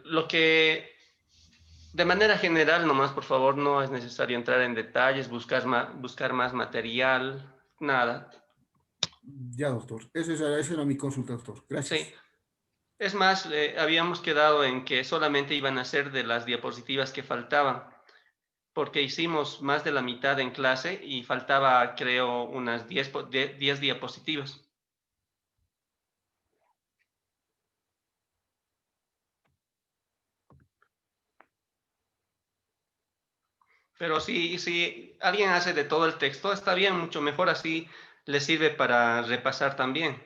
Lo que, de manera general, nomás, por favor, no es necesario entrar en detalles, buscar más material, nada. Ya, doctor. Esa era mi consulta, doctor. Sí. Gracias. Es más, habíamos quedado en que solamente iban a ser de las diapositivas que faltaban, porque hicimos más de la mitad en clase y faltaba, creo, unas 10 diapositivas. Pero si alguien hace de todo el texto, está bien, mucho mejor así le sirve para repasar también.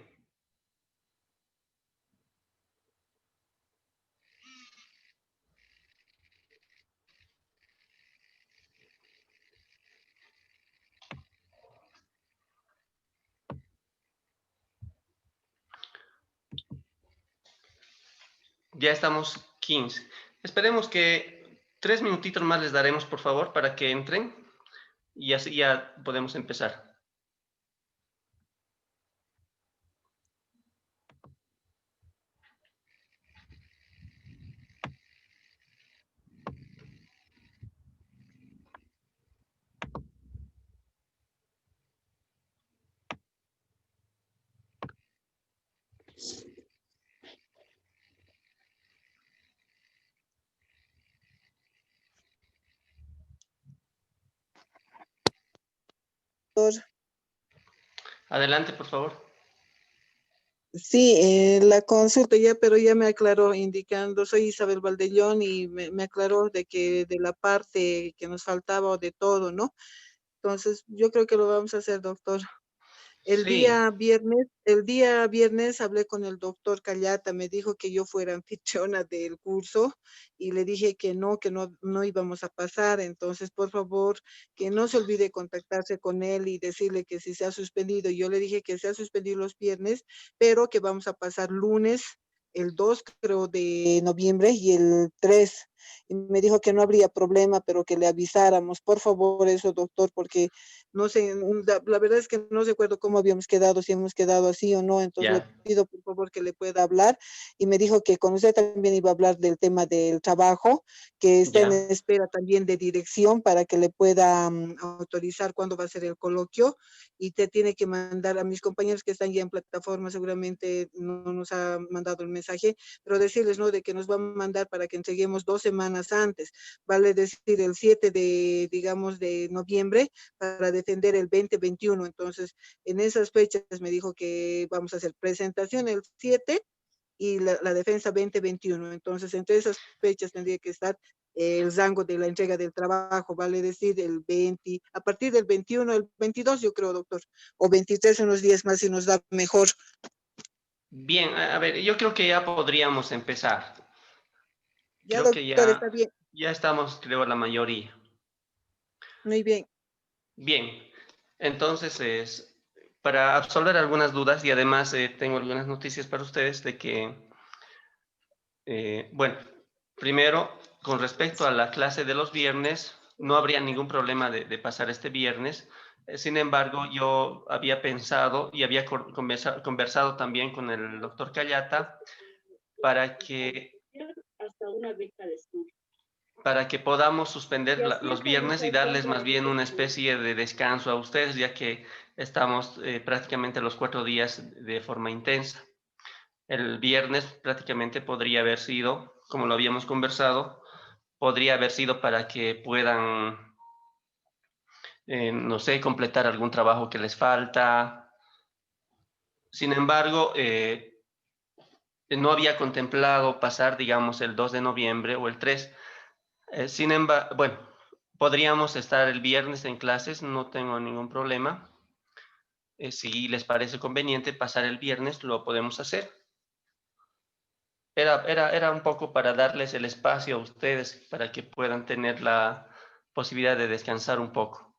Ya estamos 15. Esperemos que 3 minutitos más les daremos, por favor, para que entren y así ya podemos empezar. Doctor. Adelante, por favor. Sí, la consulta ya, pero ya me aclaró indicando, soy Isabel Valdellón y me aclaró de que de la parte que nos faltaba o de todo, ¿no? Entonces, yo creo que lo vamos a hacer, doctor. Sí, El día viernes hablé con el doctor Callata, me dijo que yo fuera anfitriona del curso y le dije que no íbamos a pasar. Entonces, por favor, que no se olvide contactarse con él y decirle que si se ha suspendido. Yo le dije que se ha suspendido los viernes, pero que vamos a pasar lunes, el 2 creo de noviembre y el 3. Y me dijo que no habría problema, pero que le avisáramos. Por favor, eso, doctor, porque no sé, la verdad es que no recuerdo cómo habíamos quedado, si hemos quedado así o no, entonces le ya, pido por favor que le pueda hablar y me dijo que con usted también iba a hablar del tema del trabajo, que está en ya. espera también de dirección para que le pueda autorizar cuándo va a ser el coloquio y te tiene que mandar a mis compañeros que están ya en plataforma, seguramente no nos ha mandado el mensaje, pero decirles, ¿no?, de que nos va a mandar para que entreguemos 2 semanas antes, vale decir el 7 de, digamos, de noviembre, para defender el 2021. Entonces, en esas fechas me dijo que vamos a hacer presentación el 7 y la defensa 2021. Entonces, entre esas fechas tendría que estar el rango de la entrega del trabajo, vale decir el 20, a partir del 21, el 22 yo creo, doctor, o 23 unos días más si nos da mejor. Bien, a ver, yo creo que ya podríamos empezar. Ya, Creo que doctor, está bien, ya estamos, creo, la mayoría. muy bien. Bien, entonces, para absolver algunas dudas y además tengo algunas noticias para ustedes de que, bueno, primero, con respecto a la clase de los viernes, no habría ningún problema de pasar este viernes. Sin embargo, yo había pensado y había conversado también con el doctor Callata para que hasta una beca de estudio. para que podamos suspender Y así los es como viernes se y darles encuentra más en bien este una momento. especie de descanso a ustedes, ya que estamos prácticamente los 4 días de forma intensa. El viernes prácticamente podría haber sido, como lo habíamos conversado, podría haber sido para que puedan, no sé, completar algún trabajo que les falta. Sin embargo, no había contemplado pasar, digamos, el 2 de noviembre o el 3. Sin embargo, bueno, podríamos estar el viernes en clases, no tengo ningún problema. Si les parece conveniente pasar el viernes, lo podemos hacer. Era un poco para darles el espacio a ustedes para que puedan tener la posibilidad de descansar un poco.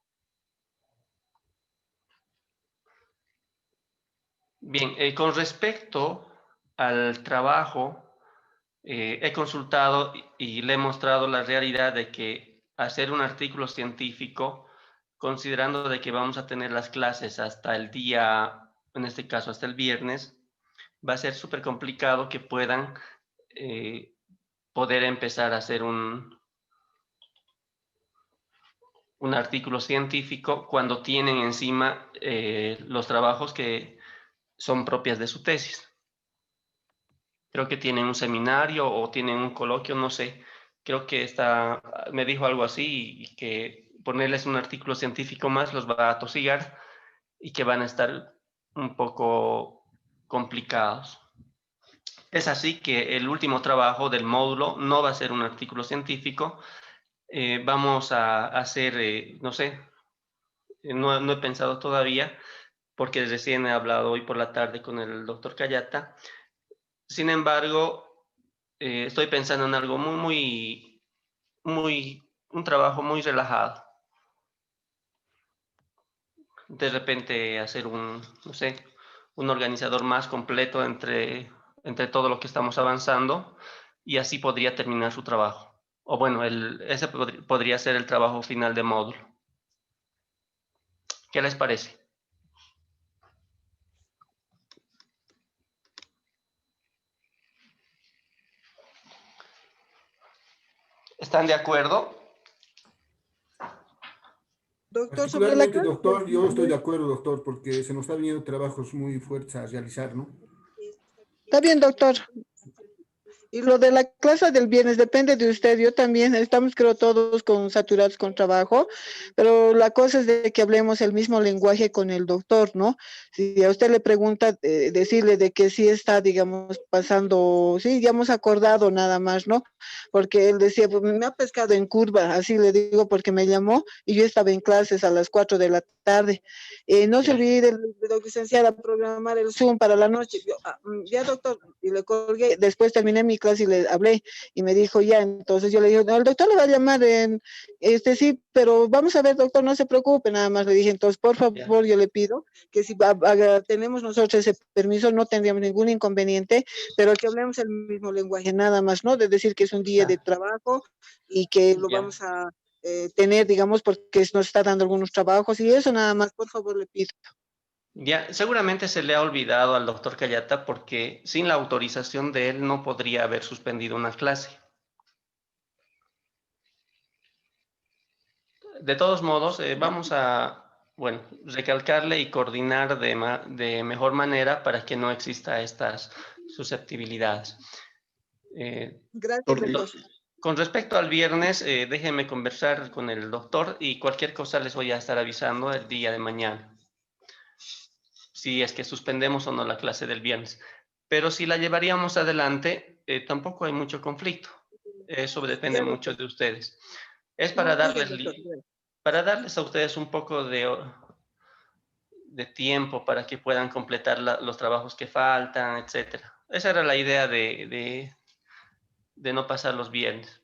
Bien, con respecto al trabajo, he consultado y le he mostrado la realidad de que hacer un artículo científico, considerando de que vamos a tener las clases hasta el día, en este caso hasta el viernes, va a ser súper complicado que puedan eh, poder empezar a hacer un artículo científico cuando tienen encima los trabajos que son propias de su tesis. Creo que tienen un seminario o tienen un coloquio, no sé. Creo que me dijo algo así y que ponerles un artículo científico más los va a atosigar y que van a estar un poco complicados. Es así que el último trabajo del módulo no va a ser un artículo científico. Vamos a hacer, no sé, no he pensado todavía porque recién he hablado hoy por la tarde con el doctor Cayata. Sin embargo, estoy pensando en algo un trabajo muy relajado. De repente hacer no sé, un organizador más completo entre todo lo que estamos avanzando y así podría terminar su trabajo. O bueno, ese podría ser el trabajo final de módulo. ¿Qué les parece? ¿Están de acuerdo? Doctor, sobre la Particularmente, clase del doctor, yo estoy de viernes. acuerdo, doctor, porque se nos están viniendo trabajos muy fuertes a realizar, ¿no? Está bien, doctor. Y lo de la clase del viernes depende de usted. Yo también estamos, creo, todos saturados con trabajo, pero la cosa es de que hablemos el mismo lenguaje con el doctor, ¿no? Si a usted le pregunta, decirle de que sí está, digamos, pasando, sí, ya hemos acordado nada más, ¿no? Porque él decía, pues me ha pescado en curva, así le digo, porque me llamó y yo estaba en clases a las 4 de la tarde. No se Ya, olvide, licenciada, programar el Zoom para la noche. Yo, ya, doctor, y le colgué. Después terminé mi clase y le hablé y me dijo ya. Entonces yo le dije, no, el doctor le va a llamar sí, pero vamos a ver, doctor, no se preocupe, nada más le dije. Entonces, por ya. favor, yo le pido que si tenemos nosotros ese permiso, no tendríamos ningún inconveniente, pero que hablemos el mismo lenguaje, nada más, ¿no? De decir que es un día de Está, trabajo y que lo ya. vamos a tener, digamos, porque nos está dando algunos trabajos y eso nada más, por favor, le pido. Ya, seguramente se le ha olvidado al doctor Cayata porque sin la autorización de él no podría haber suspendido una clase. De todos modos, vamos a, bueno, recalcarle y coordinar de mejor manera para que no exista estas susceptibilidades. Gracias, Con doctor. con respecto al viernes, déjenme conversar con el doctor y cualquier cosa les voy a estar avisando el día de mañana, si es que suspendemos o no la clase del viernes. Pero si la llevaríamos adelante, tampoco hay mucho conflicto. Eso depende Ya, mucho doctor. de ustedes. Es Muy bien, doctor. para darles a ustedes un poco de tiempo para que puedan completar los trabajos que faltan, etcétera. Esa era la idea de no pasar los viernes.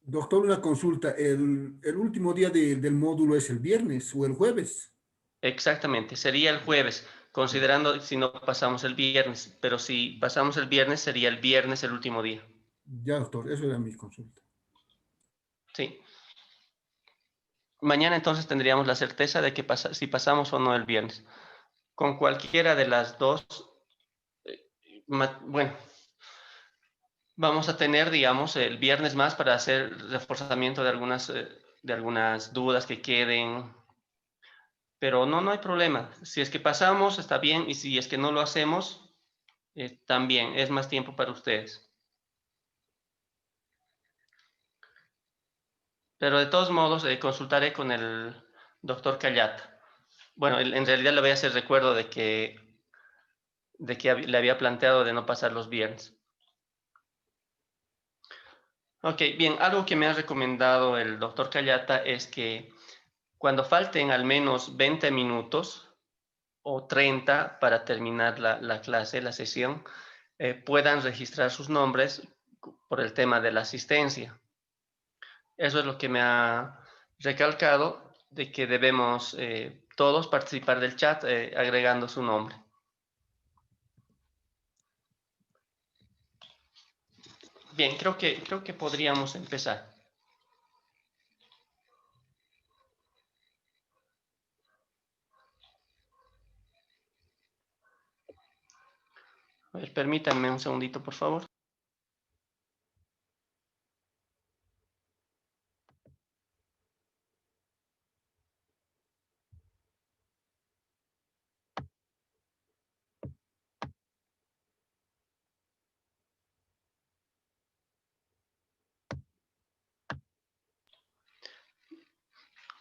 Doctor, una consulta. ¿El último día del módulo es el viernes o el jueves? Exactamente, sería el jueves, considerando si no pasamos el viernes, pero si pasamos el viernes, sería el viernes el último día. Ya, doctor, eso era mi consulta. Sí. Mañana entonces tendríamos la certeza de que si pasamos o no el viernes. Con cualquiera de las dos, bueno, vamos a tener, digamos, el viernes más para hacer reforzamiento de algunas dudas que queden, pero no hay problema. Si es que pasamos, está bien, y si es que no lo hacemos, también es más tiempo para ustedes. Pero de todos modos, consultaré con el doctor Cayata. Bueno, en realidad le voy a hacer recuerdo de que le había planteado de no pasar los viernes. Ok, bien, algo que me ha recomendado el doctor Cayata es que cuando falten al menos 20 minutos o 30 para terminar la clase, la sesión, puedan registrar sus nombres por el tema de la asistencia. Eso es lo que me ha recalcado de que debemos todos participar del chat agregando su nombre. Bien, creo que podríamos empezar. A ver, permítanme un segundito, por favor.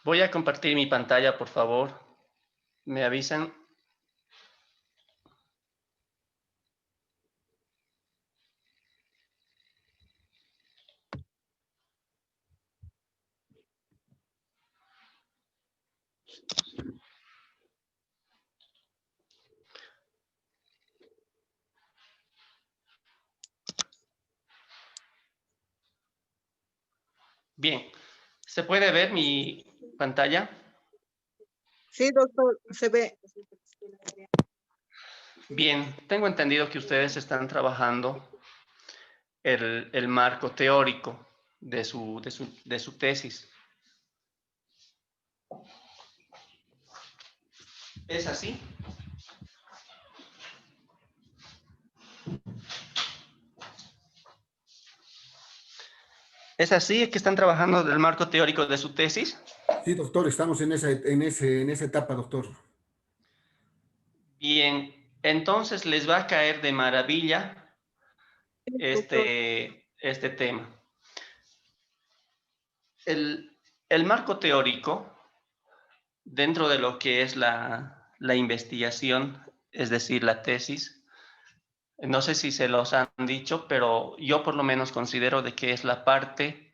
Voy a compartir mi pantalla, por favor. ¿Me avisan? Bien. ¿Se puede ver mi pantalla? Sí, doctor, se ve. Bien, tengo entendido que ustedes están trabajando el marco teórico de su tesis. ¿Es así? ¿Es así que están trabajando el marco teórico de su tesis? Sí, doctor, estamos en esa etapa, doctor. Bien, entonces les va a caer de maravilla Doctor, este tema. El marco teórico, dentro de lo que es la investigación, es decir, la tesis, no sé si se los han dicho, pero yo por lo menos considero de que es la parte,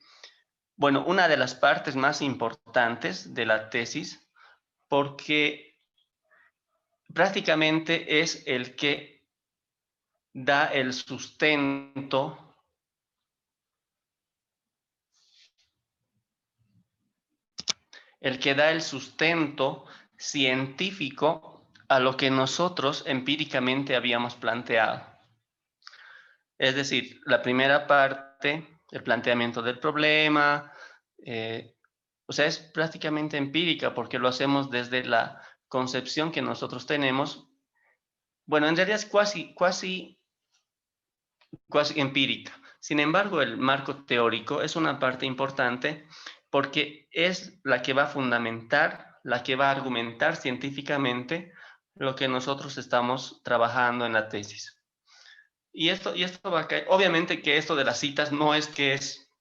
bueno, una de las partes más importantes de la tesis, porque prácticamente es el que da el sustento, científico a lo que nosotros empíricamente habíamos planteado. Es decir, la primera parte, el planteamiento del problema, o sea, es prácticamente empírica porque lo hacemos desde la concepción que nosotros tenemos. Bueno, en realidad es casi empírica. Sin embargo, el marco teórico es una parte importante porque es la que va a fundamentar, la que va a argumentar científicamente lo que nosotros estamos trabajando en la tesis. Y esto va a caer, obviamente que esto de las citas no es que es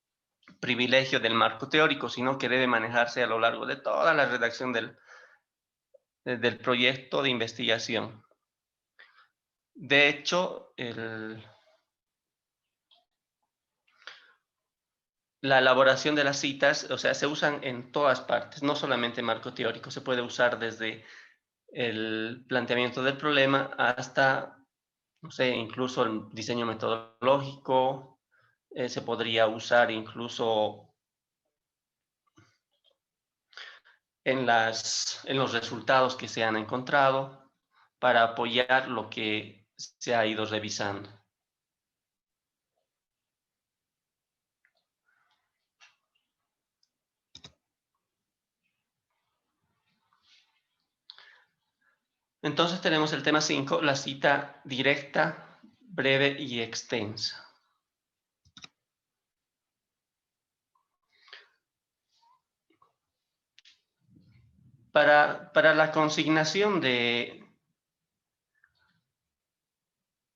privilegio del marco teórico, sino que debe manejarse a lo largo de toda la redacción del proyecto de investigación. De hecho, la elaboración de las citas, o sea, se usan en todas partes, no solamente marco teórico, se puede usar desde el planteamiento del problema hasta, no sé, incluso el diseño metodológico, se podría usar incluso en los resultados que se han encontrado para apoyar lo que se ha ido revisando. Entonces tenemos el tema 5, la cita directa, breve y extensa. Para la consignación de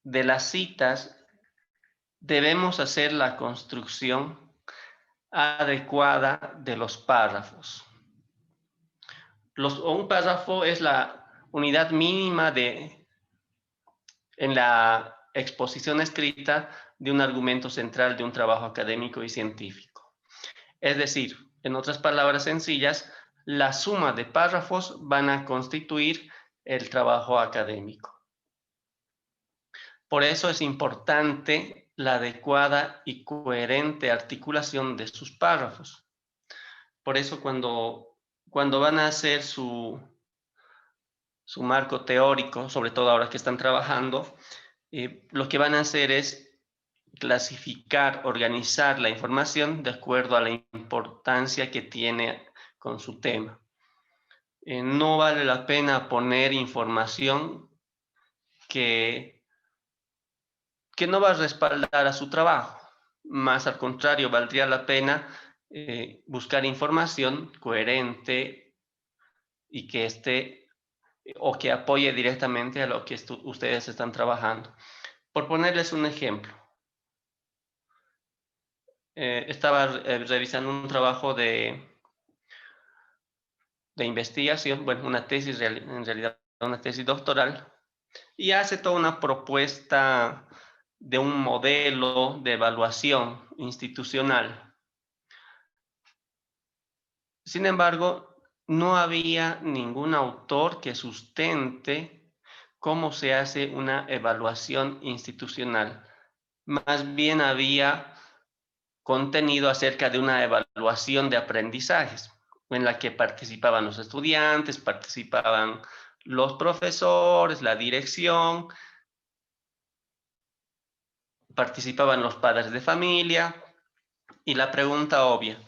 las citas, debemos hacer la construcción adecuada de los párrafos. Un párrafo es la unidad mínima en la exposición escrita de un argumento central de un trabajo académico y científico. Es decir, en otras palabras sencillas, la suma de párrafos van a constituir el trabajo académico. Por eso es importante la adecuada y coherente articulación de sus párrafos. Por eso cuando van a hacer su marco teórico, sobre todo ahora que están trabajando, lo que van a hacer es clasificar, organizar la información de acuerdo a la importancia que tiene con su tema. No vale la pena poner información que no va a respaldar a su trabajo. Más al contrario, valdría la pena buscar información coherente y que esté o que apoye directamente a lo que ustedes están trabajando. Por ponerles un ejemplo, estaba revisando un trabajo de de investigación, bueno, una tesis, en realidad una tesis doctoral, y hace toda una propuesta de un modelo de evaluación institucional. Sin embargo, no había ningún autor que sustente cómo se hace una evaluación institucional. Más bien había contenido acerca de una evaluación de aprendizajes, en la que participaban los estudiantes, participaban los profesores, la dirección, participaban los padres de familia, y la pregunta obvia,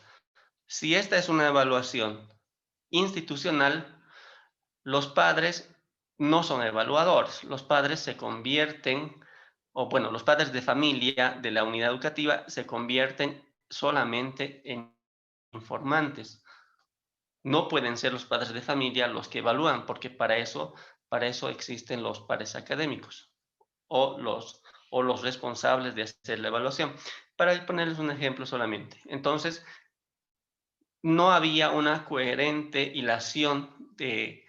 si esta es una evaluación institucional, los padres no son evaluadores, los padres se convierten, o bueno, los padres de familia de la unidad educativa se convierten solamente en informantes. No pueden ser los padres de familia los que evalúan, porque para eso existen los pares académicos o los responsables de hacer la evaluación. Para ponerles un ejemplo solamente. Entonces, no había una coherente hilación de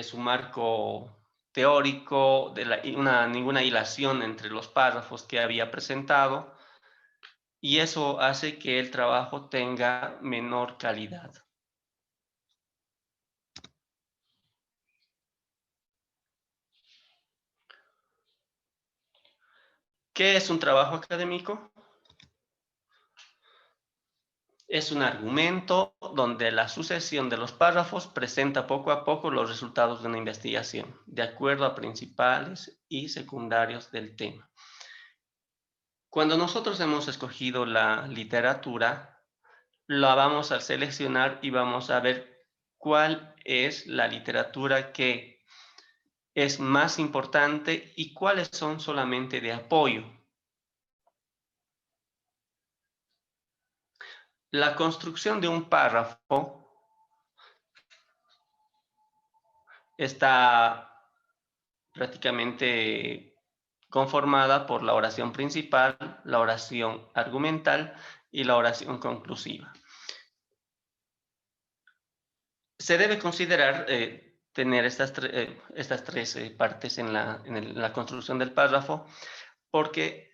su marco teórico, ninguna hilación entre los párrafos que había presentado, y eso hace que el trabajo tenga menor calidad. ¿Qué es un trabajo académico? Es un argumento donde la sucesión de los párrafos presenta poco a poco los resultados de una investigación, de acuerdo a principales y secundarios del tema. Cuando nosotros hemos escogido la literatura, la vamos a seleccionar y vamos a ver cuál es la literatura que es más importante y cuáles son solamente de apoyo. La construcción de un párrafo está prácticamente conformada por la oración principal, la oración argumental y la oración conclusiva. Se debe considerar tener estas tres partes en la construcción del párrafo, porque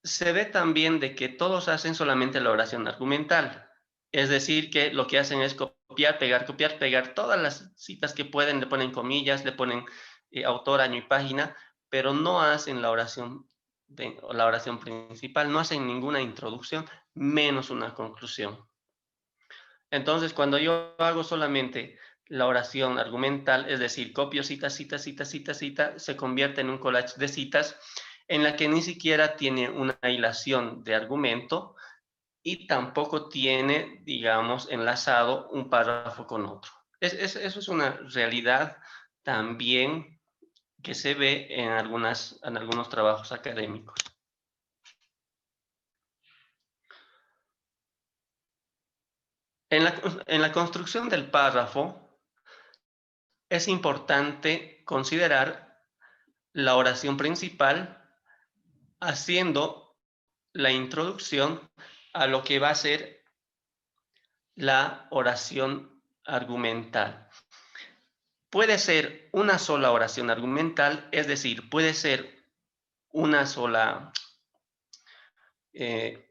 se ve también de que todos hacen solamente la oración argumental. Es decir, que lo que hacen es copiar, pegar todas las citas que pueden, le ponen comillas, le ponen autor, año y página, pero no hacen la oración principal, no hacen ninguna introducción, menos una conclusión. Entonces, cuando yo hago solamente la oración argumental, es decir, copio cita, cita, cita, cita, cita, se convierte en un collage de citas en la que ni siquiera tiene una hilación de argumento y tampoco tiene, digamos, enlazado un párrafo con otro. Eso es una realidad también que se ve en algunos trabajos académicos. En la construcción del párrafo es importante considerar la oración principal haciendo la introducción a lo que va a ser la oración argumental. Puede ser una sola oración argumental, es decir, puede ser una sola, qué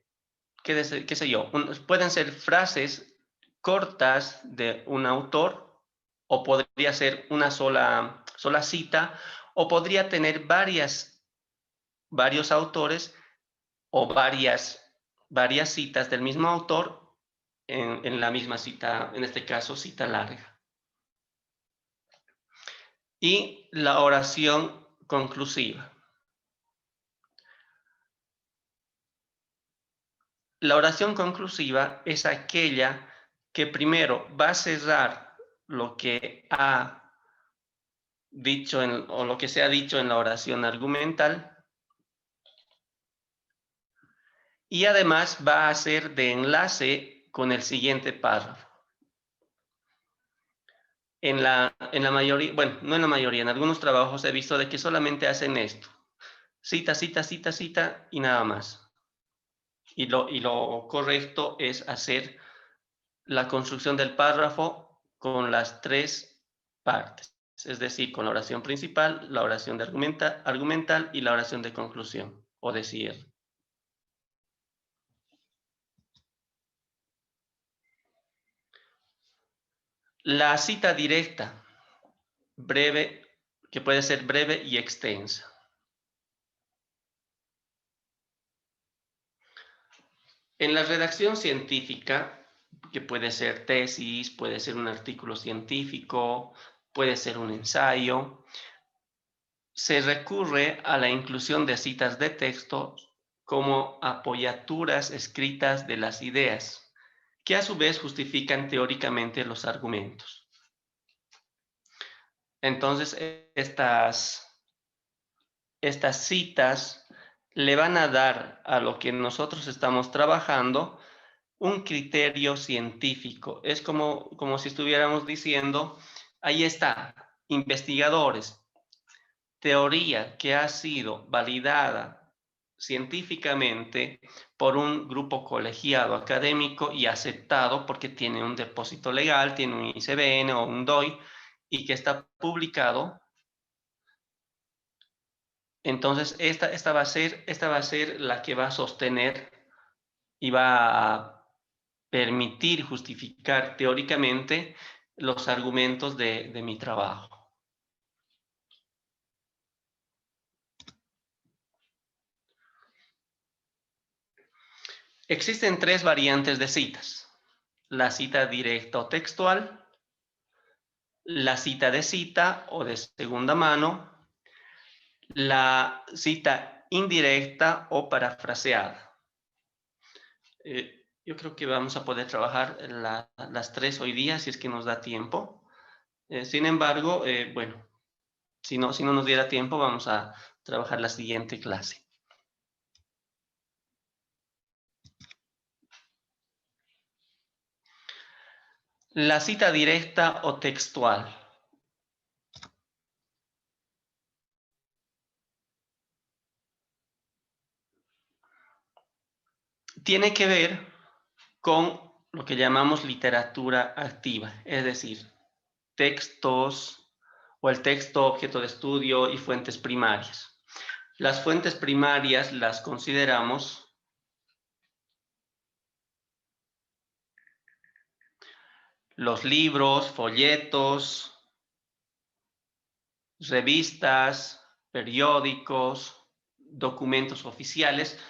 sé yo, pueden ser frases cortas de un autor, o podría ser una sola cita, o podría tener varios autores o varias citas del mismo autor en la misma cita, en este caso cita larga. Y la oración conclusiva. La oración conclusiva es aquella que primero va a cerrar lo que ha dicho o lo que se ha dicho en la oración argumental, y además va a ser de enlace con el siguiente párrafo. En la mayoría, bueno, no en la mayoría, en algunos trabajos he visto de que solamente hacen esto. Cita, cita, cita, cita y nada más. Y lo correcto es hacer la construcción del párrafo con las tres partes, es decir, con la oración principal, la oración de argumental y la oración de conclusión o de cierre. La cita directa, breve, que puede ser breve y extensa. En la redacción científica, que puede ser tesis, puede ser un artículo científico, puede ser un ensayo, se recurre a la inclusión de citas de texto como apoyaturas escritas de las ideas, que a su vez justifican teóricamente los argumentos. Entonces, estas citas le van a dar a lo que nosotros estamos trabajando un criterio científico. Es como si estuviéramos diciendo, ahí está, investigadores, teoría que ha sido validada científicamente por un grupo colegiado académico y aceptado porque tiene un depósito legal, tiene un ICBN o un DOI y que está publicado. Entonces, esta va a ser la que va a sostener y va a permitir justificar teóricamente los argumentos de mi trabajo. Existen tres variantes de citas: la cita directa o textual, la cita de cita o de segunda mano, la cita indirecta o parafraseada. Yo creo que vamos a poder trabajar las tres hoy día si es que nos da tiempo. Sin embargo, bueno, si no nos diera tiempo, vamos a trabajar la siguiente clase. La cita directa o textual. Tiene que ver con lo que llamamos literatura activa, es decir, textos o el texto objeto de estudio y fuentes primarias. Las fuentes primarias las consideramos los libros, folletos, revistas, periódicos, documentos oficiales.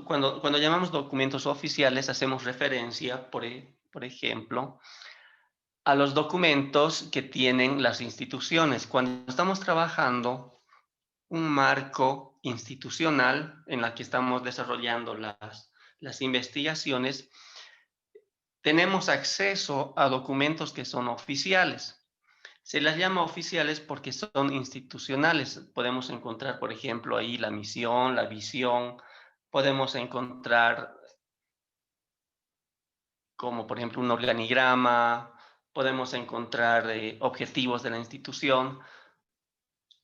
Cuando llamamos documentos oficiales, hacemos referencia, por ejemplo, a los documentos que tienen las instituciones. Cuando estamos trabajando un marco institucional en la que estamos desarrollando las investigaciones, tenemos acceso a documentos que son oficiales. Se las llama oficiales porque son institucionales. Podemos encontrar, por ejemplo, ahí la misión, la visión. Podemos encontrar como, por ejemplo, un organigrama. Podemos encontrar objetivos de la institución.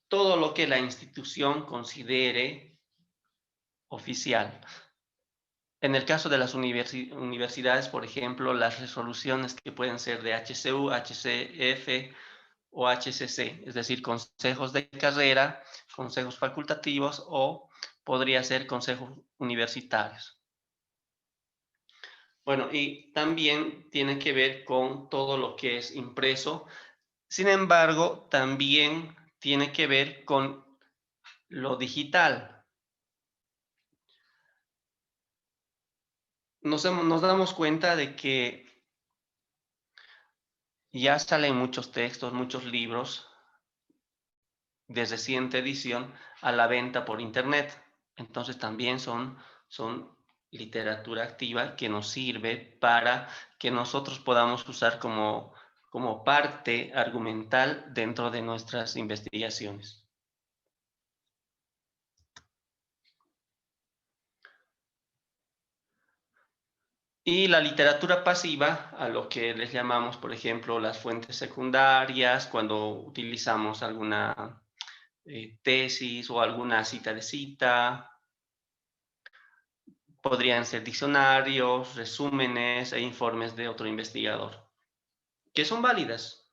Todo lo que la institución considere oficial. En el caso de las universidades, por ejemplo, las resoluciones que pueden ser de HCU, HCF o HCC, es decir, consejos de carrera, consejos facultativos o podría ser consejos universitarios. Bueno, y también tiene que ver con todo lo que es impreso. Sin embargo, también tiene que ver con lo digital. Nos damos cuenta de que ya salen muchos textos, muchos libros de reciente edición a la venta por internet. Entonces también son literatura activa que nos sirve para que nosotros podamos usar como parte argumental dentro de nuestras investigaciones. Y la literatura pasiva, a lo que les llamamos, por ejemplo, las fuentes secundarias, cuando utilizamos alguna tesis o alguna cita de cita. Podrían ser diccionarios, resúmenes e informes de otro investigador. que son válidas,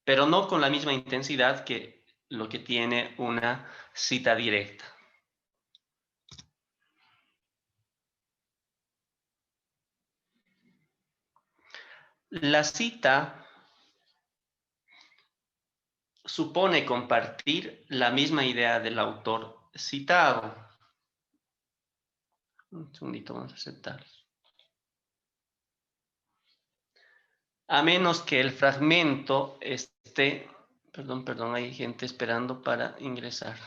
pero no con la misma intensidad que lo que tiene una cita directa. La cita supone compartir la misma idea del autor citado. Un segundito, vamos a aceptar. A menos que el fragmento esté... Perdón, hay gente esperando para ingresar.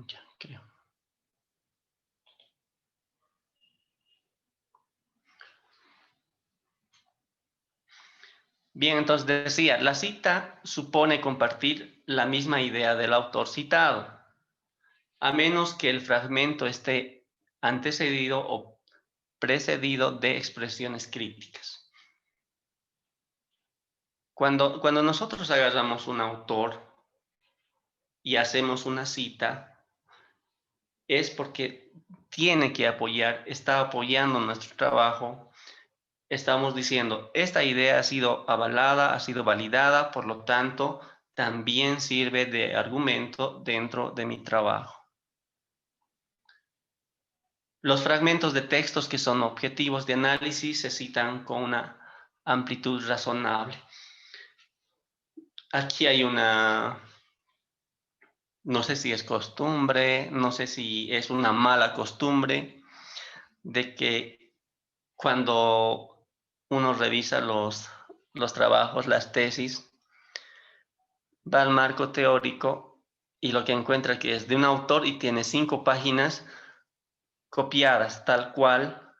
Ya, creo. Bien, entonces decía, la cita supone compartir la misma idea del autor citado, a menos que el fragmento esté antecedido o precedido de expresiones críticas. Cuando nosotros agarramos un autor y hacemos una cita, es porque tiene que apoyar, está apoyando nuestro trabajo. Estamos diciendo, esta idea ha sido avalada, ha sido validada, por lo tanto, también sirve de argumento dentro de mi trabajo. Los fragmentos de textos que son objetivos de análisis se citan con una amplitud razonable. Aquí hay una, no sé si es costumbre, no sé si es una mala costumbre, de que cuando uno revisa los trabajos, las tesis, va al marco teórico y lo que encuentra que es de un autor y tiene 5 páginas copiadas tal cual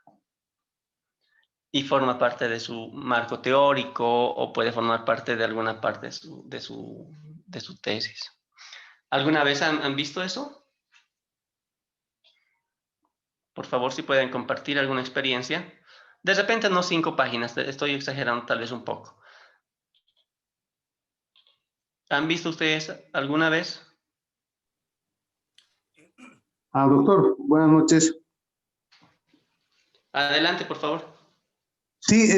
y forma parte de su marco teórico o puede formar parte de alguna parte de su tesis. ¿Alguna vez han visto eso? Por favor, si pueden compartir alguna experiencia. De repente no 5 páginas, estoy exagerando tal vez un poco. ¿Han visto ustedes alguna vez? Doctor, buenas noches. Adelante, por favor. Sí,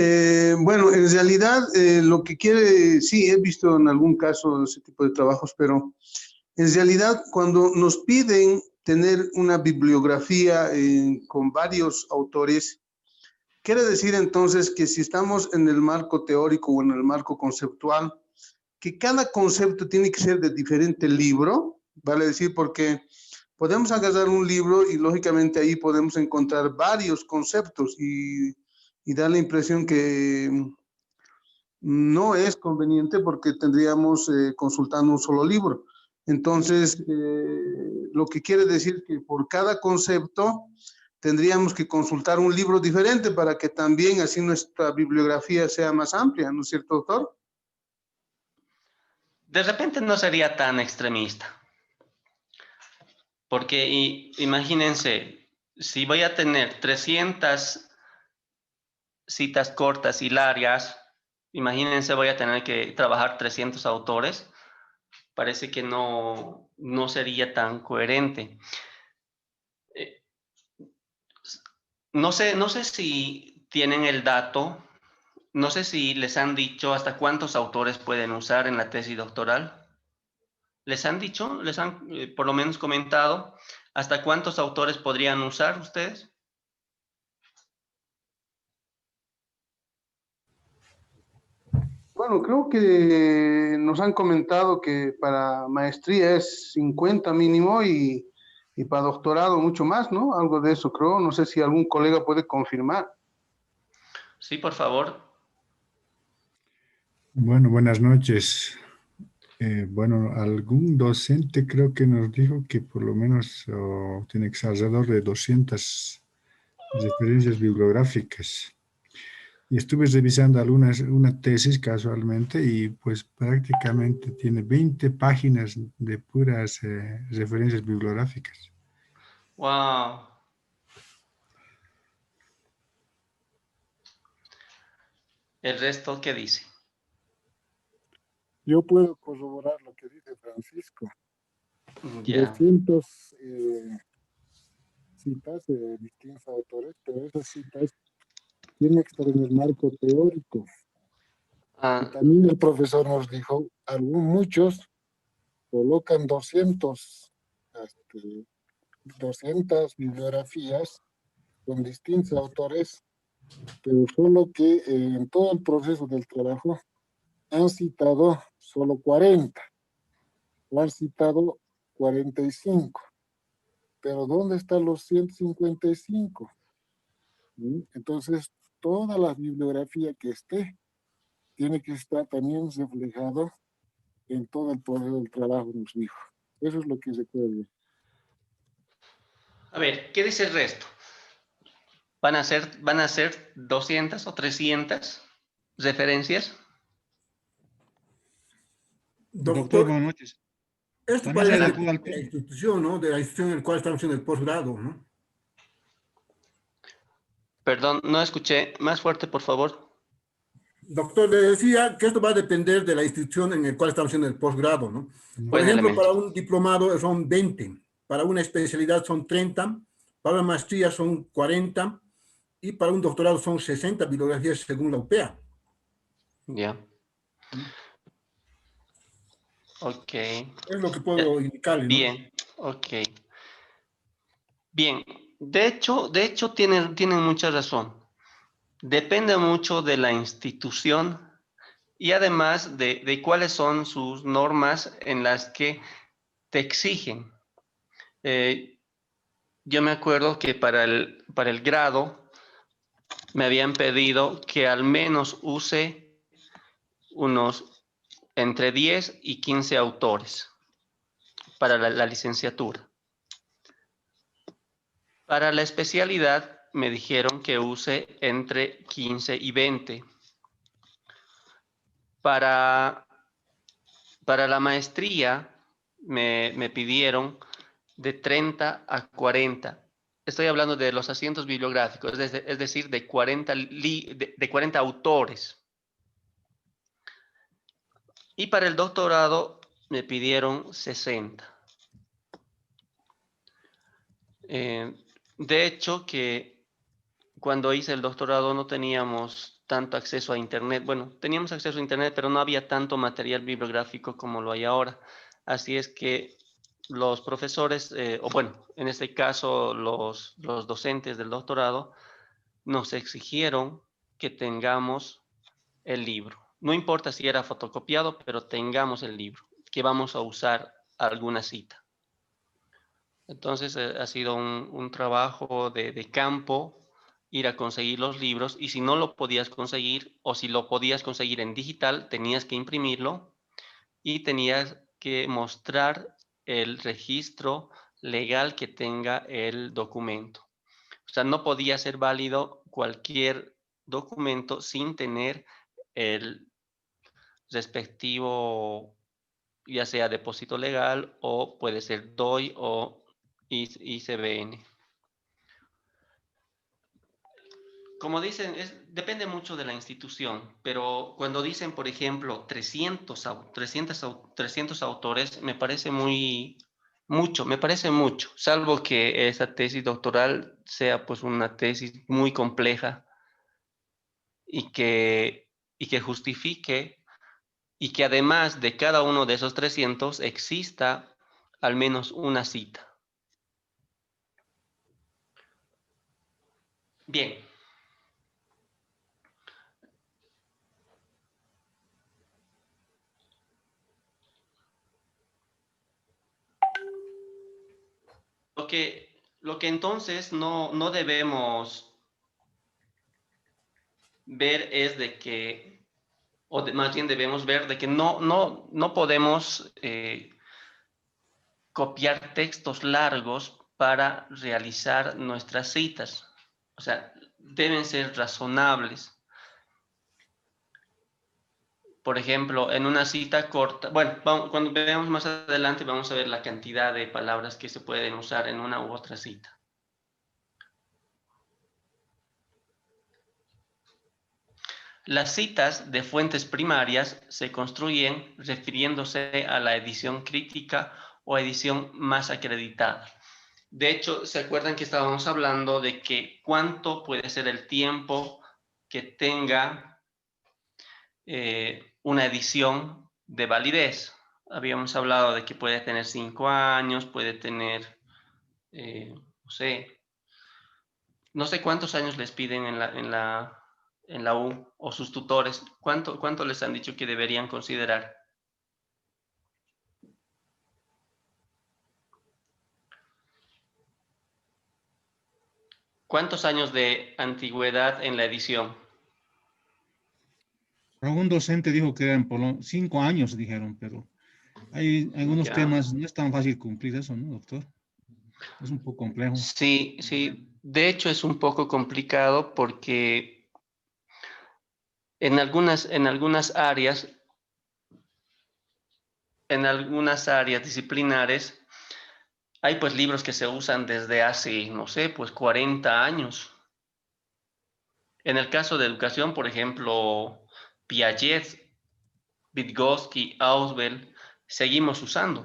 bueno, en realidad lo que quiere, sí, he visto en algún caso ese tipo de trabajos, pero en realidad cuando nos piden tener una bibliografía con varios autores, quiere decir entonces que si estamos en el marco teórico o en el marco conceptual, que cada concepto tiene que ser de diferente libro, vale decir, porque podemos agarrar un libro y lógicamente ahí podemos encontrar varios conceptos y da la impresión que no es conveniente porque tendríamos consultando un solo libro. Entonces, lo que quiere decir que por cada concepto tendríamos que consultar un libro diferente para que también así nuestra bibliografía sea más amplia, ¿no es cierto, doctor? De repente no sería tan extremista. Porque imagínense, si voy a tener 300 citas cortas y largas, imagínense voy a tener que trabajar 300 autores, parece que no sería tan coherente. No sé si tienen el dato, no sé si les han dicho hasta cuántos autores pueden usar en la tesis doctoral. ¿Les han dicho? ¿Les han por lo menos comentado hasta cuántos autores podrían usar ustedes? Bueno, creo que nos han comentado que para maestría es 50 mínimo y para doctorado mucho más, ¿no? Algo de eso creo. No sé si algún colega puede confirmar. Sí, por favor. Bueno, buenas noches. Bueno, algún docente creo que nos dijo que por lo menos tiene que ser alrededor de 200 referencias bibliográficas. Y estuve revisando una tesis casualmente y pues prácticamente tiene 20 páginas de puras referencias bibliográficas. Wow. ¿El resto qué dice? Yo puedo corroborar lo que dice Francisco. Ya. 200 citas de distintos autores, pero esas citas tienen que estar en el marco teórico. Y también el profesor nos dijo, muchos colocan 200 bibliografías con distintos autores, pero solo que en todo el proceso del trabajo han citado solo 40, o han citado 45. Pero ¿dónde están los 155? Entonces, toda la bibliografía que esté tiene que estar también reflejado en todo el proceso del trabajo, nos dijo. Eso es lo que se puede ver. A ver, ¿qué dice el resto? ¿Van a ser 200 o 300 referencias? Doctor, buenas noches. Esto Van a parece ser de de la alto. institución, ¿no? De la institución en la cual estamos haciendo el posgrado, ¿no? Perdón, no escuché. Más fuerte, por favor. Doctor, le decía que esto va a depender de la institución en la cual estamos haciendo el posgrado, ¿no? Por Buen ejemplo, elemento. para un diplomado son 20, para una especialidad son 30, para una maestría son 40 y para un doctorado son 60 bibliografías según la UPEA. Ya. Ok. Es lo que puedo indicarle, ¿no? Bien, ok. Bien, de hecho tienen mucha razón. Depende mucho de la institución y además de cuáles son sus normas en las que te exigen. Yo me acuerdo que para el grado me habían pedido que al menos use unos entre 10 y 15 autores para la licenciatura. Para la especialidad me dijeron que use entre 15 y 20. Para la maestría me pidieron de 30 a 40. Estoy hablando de los asientos bibliográficos, es decir, de 40 autores. Y para el doctorado me pidieron 60. De hecho, que cuando hice el doctorado no teníamos tanto acceso a Internet. Bueno, teníamos acceso a Internet, pero no había tanto material bibliográfico como lo hay ahora. Así es que los profesores, o bueno, en este caso los docentes del doctorado, nos exigieron que tengamos el libro. No importa si era fotocopiado, pero tengamos el libro, que vamos a usar alguna cita. Entonces ha sido un trabajo de campo, ir a conseguir los libros, y si no lo podías conseguir, o si lo podías conseguir en digital, tenías que imprimirlo y tenías que mostrar el registro legal que tenga el documento. O sea, no podía ser válido cualquier documento sin tener el respectivo, ya sea depósito legal o puede ser DOI o ICBN. Como dicen, depende mucho de la institución, pero cuando dicen, por ejemplo, 300 autores, me parece mucho, salvo que esa tesis doctoral sea pues una tesis muy compleja y que justifique, y que además de cada uno de esos 300 exista al menos una cita. Bien. Lo que entonces no debemos ver es de que, más bien debemos ver de que no podemos copiar textos largos para realizar nuestras citas. O sea, deben ser razonables. Por ejemplo, en una cita corta, bueno, cuando veamos más adelante vamos a ver la cantidad de palabras que se pueden usar en una u otra cita. Las citas de fuentes primarias se construyen refiriéndose a la edición crítica o edición más acreditada. De hecho, ¿se acuerdan que estábamos hablando de que cuánto puede ser el tiempo que tenga una edición de validez? Habíamos hablado de que puede tener 5 años, puede tener, no sé cuántos años les piden en la U o sus tutores. ¿Cuánto les han dicho que deberían considerar? ¿Cuántos años de antigüedad en la edición? Algún docente dijo que eran 5 años, dijeron, pero hay algunos Ya. temas, no es tan fácil cumplir eso, ¿no, doctor? Es un poco complejo. Sí, sí. De hecho, es un poco complicado porque en algunas áreas disciplinares, hay pues libros que se usan desde hace, no sé, pues 40 años. En el caso de educación, por ejemplo, Piaget, Vygotsky, Ausubel, seguimos usando.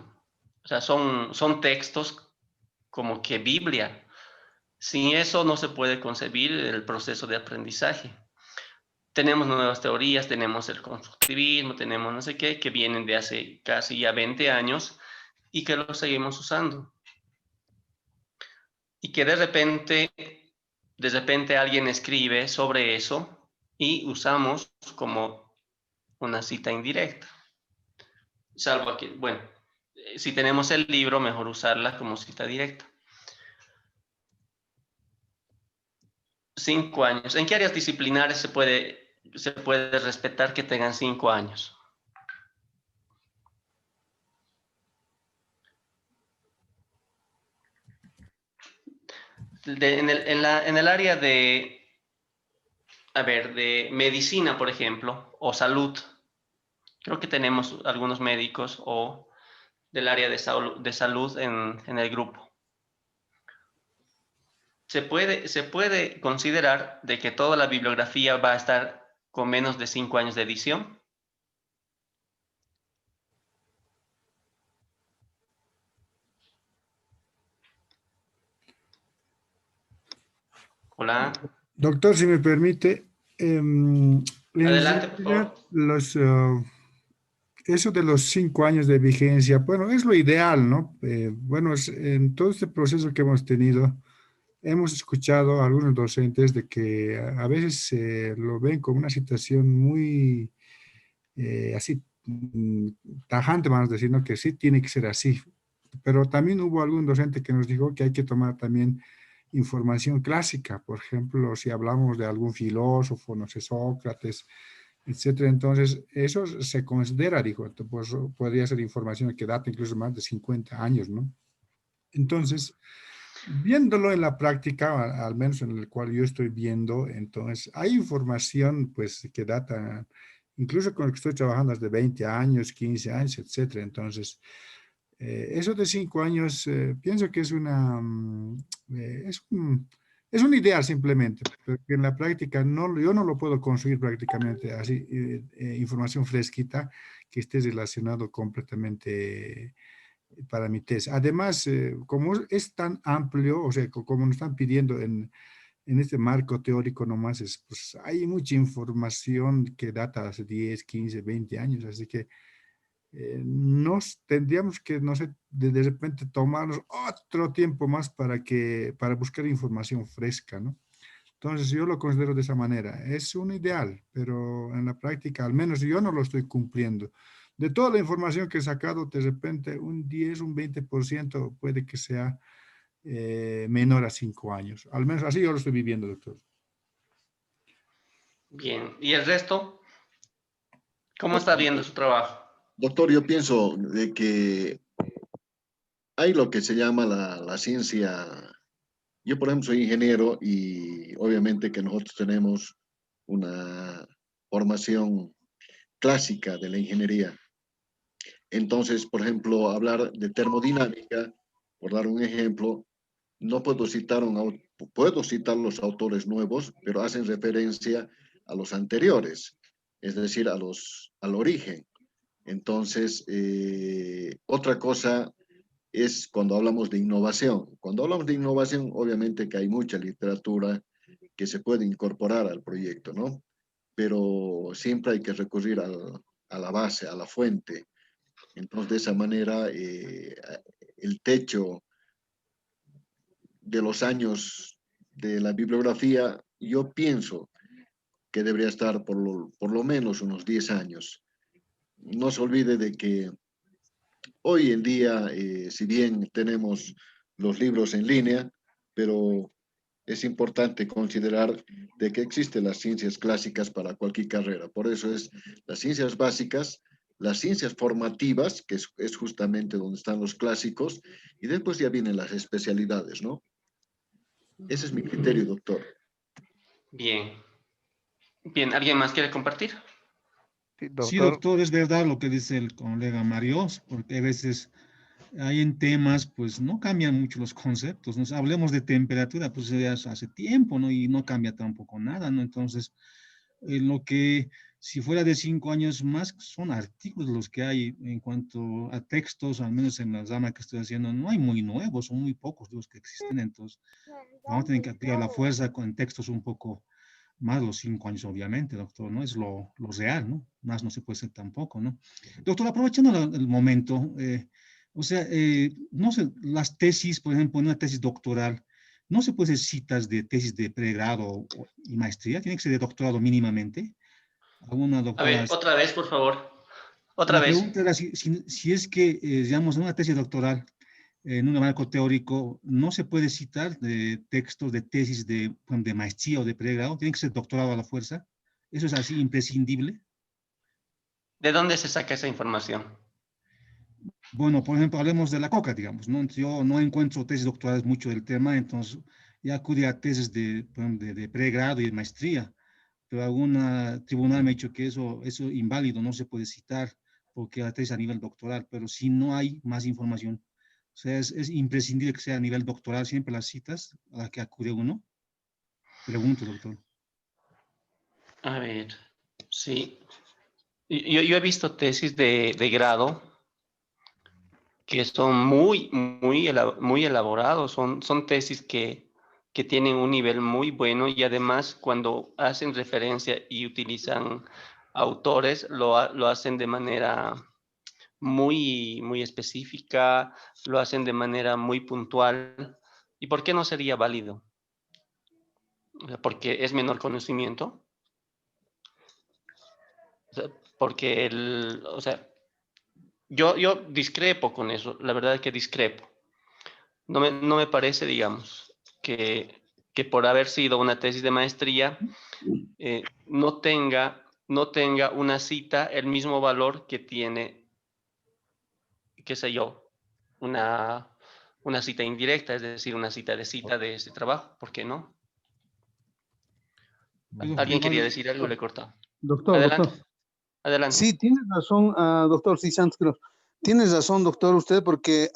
O sea, son textos como que Biblia. Sin eso no se puede concebir el proceso de aprendizaje. Tenemos nuevas teorías, tenemos el constructivismo, tenemos no sé qué, que vienen de hace casi ya 20 años y que lo seguimos usando. Y que de repente alguien escribe sobre eso y usamos como una cita indirecta. Salvo que, bueno, si tenemos el libro, mejor usarla como cita directa. 5 años. ¿En qué áreas disciplinares se puede respetar que tengan 5 años? En el área de, de medicina, por ejemplo, o salud, creo que tenemos algunos médicos o del área de salud en el grupo. Se puede considerar de que toda la bibliografía va a estar con menos de 5 años de edición. Hola. Doctor, si me permite, en Adelante, por realidad, favor. eso de los 5 años de vigencia, bueno, es lo ideal, ¿no? Bueno, en todo este proceso que hemos tenido, hemos escuchado a algunos docentes de que a veces lo ven como una situación muy así tajante, vamos a decir, ¿no? Que sí tiene que ser así. Pero también hubo algún docente que nos dijo que hay que tomar también información clásica. Por ejemplo, si hablamos de algún filósofo, no sé, Sócrates, etcétera. Entonces, eso se considera, dijo, pues podría ser información que data incluso más de 50 años, ¿no? Entonces, viéndolo en la práctica, al menos en el cual yo estoy viendo, entonces hay información pues que data, incluso con el que estoy trabajando desde 20 años, 15 años, etcétera. Entonces, eso de 5 años, pienso que es es un ideal simplemente, porque en la práctica yo no lo puedo conseguir prácticamente así, información fresquita que esté relacionado completamente para mi tesis. Además, como es tan amplio, o sea, como nos están pidiendo en este marco teórico nomás, pues hay mucha información que data hace 10, 15, 20 años, así que nos tendríamos que, no sé, de repente tomarnos otro tiempo más para buscar información fresca, ¿no? Entonces yo lo considero de esa manera. Es un ideal, pero en la práctica, al menos yo no lo estoy cumpliendo. De toda la información que he sacado, de repente un 10, un 20% puede que sea menor a 5 años. Al menos así yo lo estoy viviendo, doctor. Bien. ¿Y el resto? ¿Cómo está viendo su trabajo? Doctor, yo pienso de que hay lo que se llama la ciencia. Yo, por ejemplo, soy ingeniero y obviamente que nosotros tenemos una formación clásica de la ingeniería. Entonces, por ejemplo, hablar de termodinámica, por dar un ejemplo, no puedo citar, puedo citar los autores nuevos, pero hacen referencia a los anteriores, es decir, al origen. Entonces, otra cosa es cuando hablamos de innovación. Cuando hablamos de innovación, obviamente que hay mucha literatura que se puede incorporar al proyecto, ¿no? Pero siempre hay que recurrir a la base, a la fuente. Entonces, de esa manera, el techo de los años de la bibliografía, yo pienso que debería estar por lo menos unos 10 años. No se olvide de que hoy en día, si bien tenemos los libros en línea, pero es importante considerar de que existen las ciencias clásicas para cualquier carrera. Por eso es las ciencias básicas, las ciencias formativas, que es justamente donde están los clásicos, y después ya vienen las especialidades, ¿no? Ese es mi criterio, doctor. Bien. Bien, ¿alguien más quiere compartir? Sí, Sí, doctor. doctor, es verdad lo que dice el colega Mario, porque a veces hay en temas, pues no cambian mucho los conceptos. Nos hablemos de temperatura, pues ya hace tiempo, ¿no? Y no cambia tampoco nada, ¿no? Entonces, lo que si fuera de 5 años más, son artículos los que hay en cuanto a textos, al menos en la rama que estoy haciendo, no hay muy nuevos, son muy pocos los que existen, entonces vamos a tener que aplicar la fuerza con textos un poco más los 5 años, obviamente, doctor, ¿no? Es lo real, ¿no? Más no se puede ser tampoco, ¿no? Doctor, aprovechando el momento, o sea, no sé, las tesis, por ejemplo, en una tesis doctoral, no se puede hacer citas de tesis de pregrado y maestría, tiene que ser de doctorado mínimamente. ¿Alguna A doctora? ver, otra vez, por favor. Otra La vez. pregunta era si es que, digamos, en una tesis doctoral, en un marco teórico, no se puede citar de textos de tesis de maestría o de pregrado, tiene que ser doctorado a la fuerza. ¿Eso es así imprescindible? ¿De dónde se saca esa información? Bueno, por ejemplo, hablemos de la coca, digamos, ¿no? Yo no encuentro tesis doctorales mucho del tema, entonces ya acudí a tesis de pregrado y de maestría, pero algún tribunal me ha dicho que eso es inválido, no se puede citar porque la tesis a nivel doctoral, pero si no hay más información, o sea, es imprescindible que sea a nivel doctoral siempre las citas a las que acude uno. Pregunto, doctor. A ver, sí. Yo he visto tesis de grado que son muy elaborados, son tesis que tienen un nivel muy bueno y además cuando hacen referencia y utilizan autores, lo hacen de manera muy específica, lo hacen de manera muy puntual. ¿Y por qué no sería válido? Porque es menor conocimiento. O sea, porque o sea, yo discrepo con eso, la verdad es que discrepo. No me parece, digamos, que por haber sido una tesis de maestría no tenga una cita el mismo valor que tiene, qué sé yo, una cita indirecta, es decir, una cita de este trabajo. ¿Por qué no? ¿Alguien quería decir algo? Le he cortado. Doctor, Adelante. doctor. Adelante. Sí, tienes razón, doctor, sí, Santos, creo. Tienes razón, doctor, usted, porque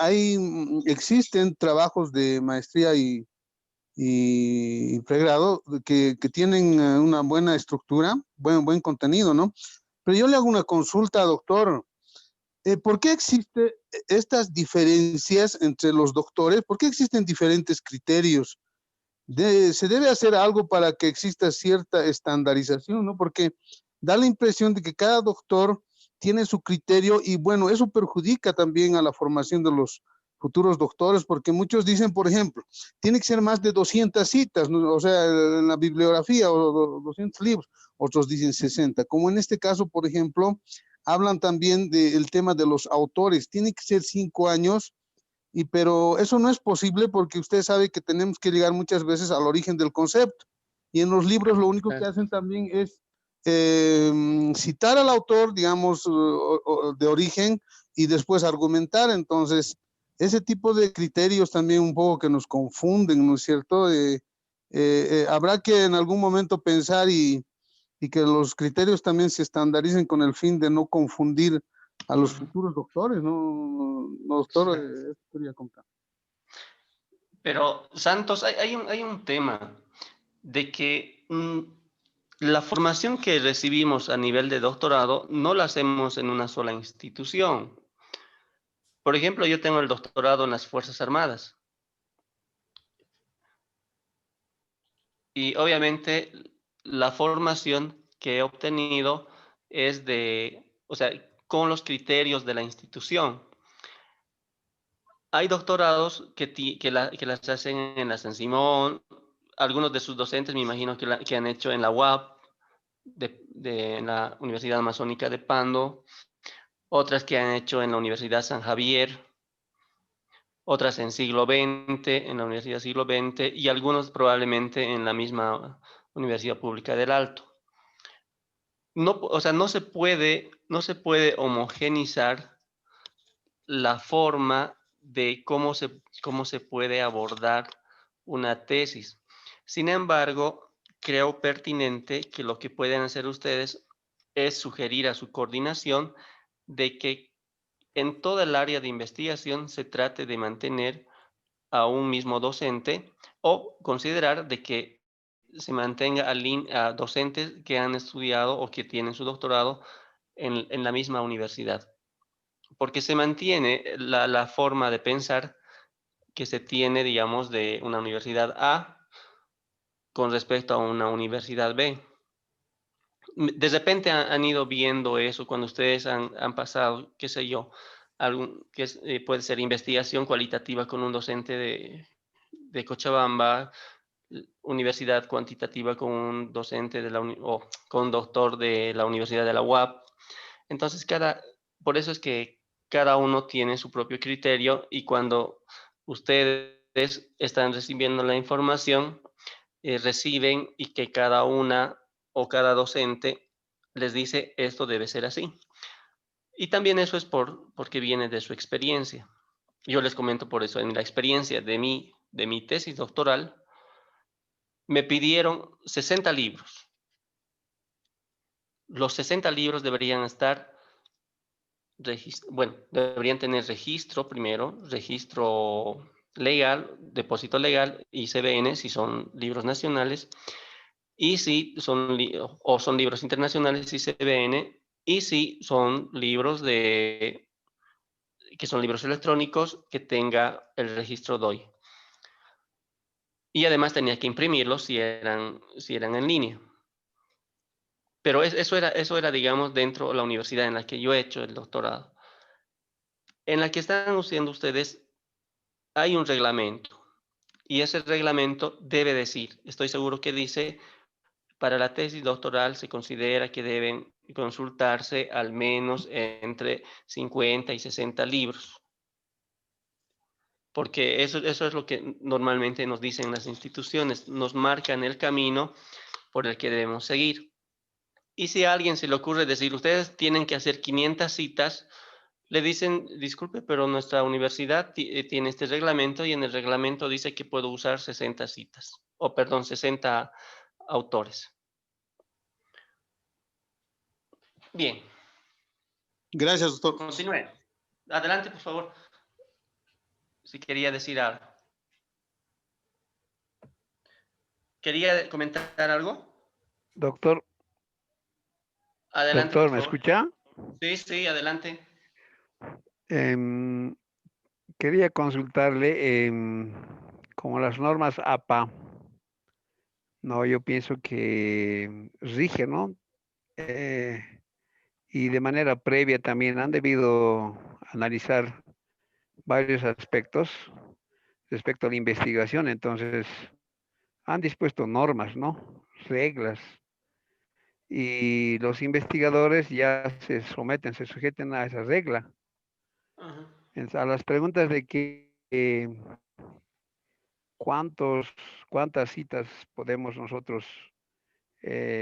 existen trabajos de maestría y pregrado que tienen una buena estructura, buen contenido, ¿no? Pero yo le hago una consulta, doctor. ¿Por qué existen estas diferencias entre los doctores? ¿Por qué existen diferentes criterios? ¿Se debe hacer algo para que exista cierta estandarización, no? Porque da la impresión de que cada doctor tiene su criterio y bueno, eso perjudica también a la formación de los futuros doctores, porque muchos dicen, por ejemplo, tiene que ser más de 200 citas, ¿no? O sea, en la bibliografía, o 200 libros, otros dicen 60. Como en este caso, por ejemplo, hablan también del tema de los autores, tiene que ser 5 años, pero eso no es posible porque usted sabe que tenemos que llegar muchas veces al origen del concepto. Y en los libros lo único que hacen también es citar al autor, digamos, de origen y después argumentar. Entonces, ese tipo de criterios también un poco que nos confunden, ¿no es cierto? Habrá que en algún momento pensar y que los criterios también se estandaricen con el fin de no confundir a los futuros doctores, ¿no, doctor? Eso quería contar. Pero, Santos, hay un tema de que la formación que recibimos a nivel de doctorado no la hacemos en una sola institución. Por ejemplo, yo tengo el doctorado en las Fuerzas Armadas. Y obviamente la formación que he obtenido es o sea, con los criterios de la institución. Hay doctorados que las hacen en la San Simón, algunos de sus docentes me imagino que han hecho en la UAP, en la Universidad Amazónica de Pando, otras que han hecho en la Universidad San Javier, otras en siglo XX, en la Universidad Siglo XX, y algunos probablemente en la misma Universidad Pública del Alto. No, o sea, no se puede homogenizar la forma de cómo se puede abordar una tesis. Sin embargo, creo pertinente que lo que pueden hacer ustedes es sugerir a su coordinación de que en toda el área de investigación se trate de mantener a un mismo docente o considerar de que se mantenga a docentes que han estudiado o que tienen su doctorado en la misma universidad, porque se mantiene la forma de pensar que se tiene, digamos, de una universidad A con respecto a una universidad B. De repente han ido viendo eso cuando ustedes han pasado, qué sé yo, puede ser investigación cualitativa con un docente de Cochabamba, universidad cuantitativa con un docente o con un doctor de la Universidad de la UAP. Entonces, por eso es que cada uno tiene su propio criterio y cuando ustedes están recibiendo la información, reciben y que cada una o cada docente les dice esto debe ser así. Y también eso es porque viene de su experiencia. Yo les comento por eso, en la experiencia de mi tesis doctoral, me pidieron 60 libros. Los 60 libros deberían estar, deberían tener registro primero, registro legal, depósito legal y CBN si son libros nacionales, y si son, son libros internacionales y CBN, y si son libros que son libros electrónicos que tenga el registro DOI. Y además tenía que imprimirlos si eran en línea. Pero eso era, digamos, dentro de la universidad en la que yo he hecho el doctorado. En la que están haciendo ustedes, hay un reglamento. Y ese reglamento debe decir, estoy seguro que dice, para la tesis doctoral se considera que deben consultarse al menos entre 50 y 60 libros. Porque eso es lo que normalmente nos dicen las instituciones, nos marcan el camino por el que debemos seguir. Y si a alguien se le ocurre decir, ustedes tienen que hacer 500 citas, le dicen, disculpe, pero nuestra universidad tiene este reglamento y en el reglamento dice que puedo usar 60 citas, 60 autores. Bien. Gracias, doctor. Continúe. Adelante, por favor. Si quería decir algo. ¿Quería comentar algo? Doctor, Adelante, doctor, por ¿me favor. escucha? Sí, adelante. Quería consultarle, como las normas APA, no, yo pienso que rige, ¿no? Y de manera previa también han debido analizar varios aspectos respecto a la investigación, entonces han dispuesto normas, ¿no? Reglas. Y los investigadores ya se sujeten a esa regla. Ajá. A las preguntas de cuántas citas podemos nosotros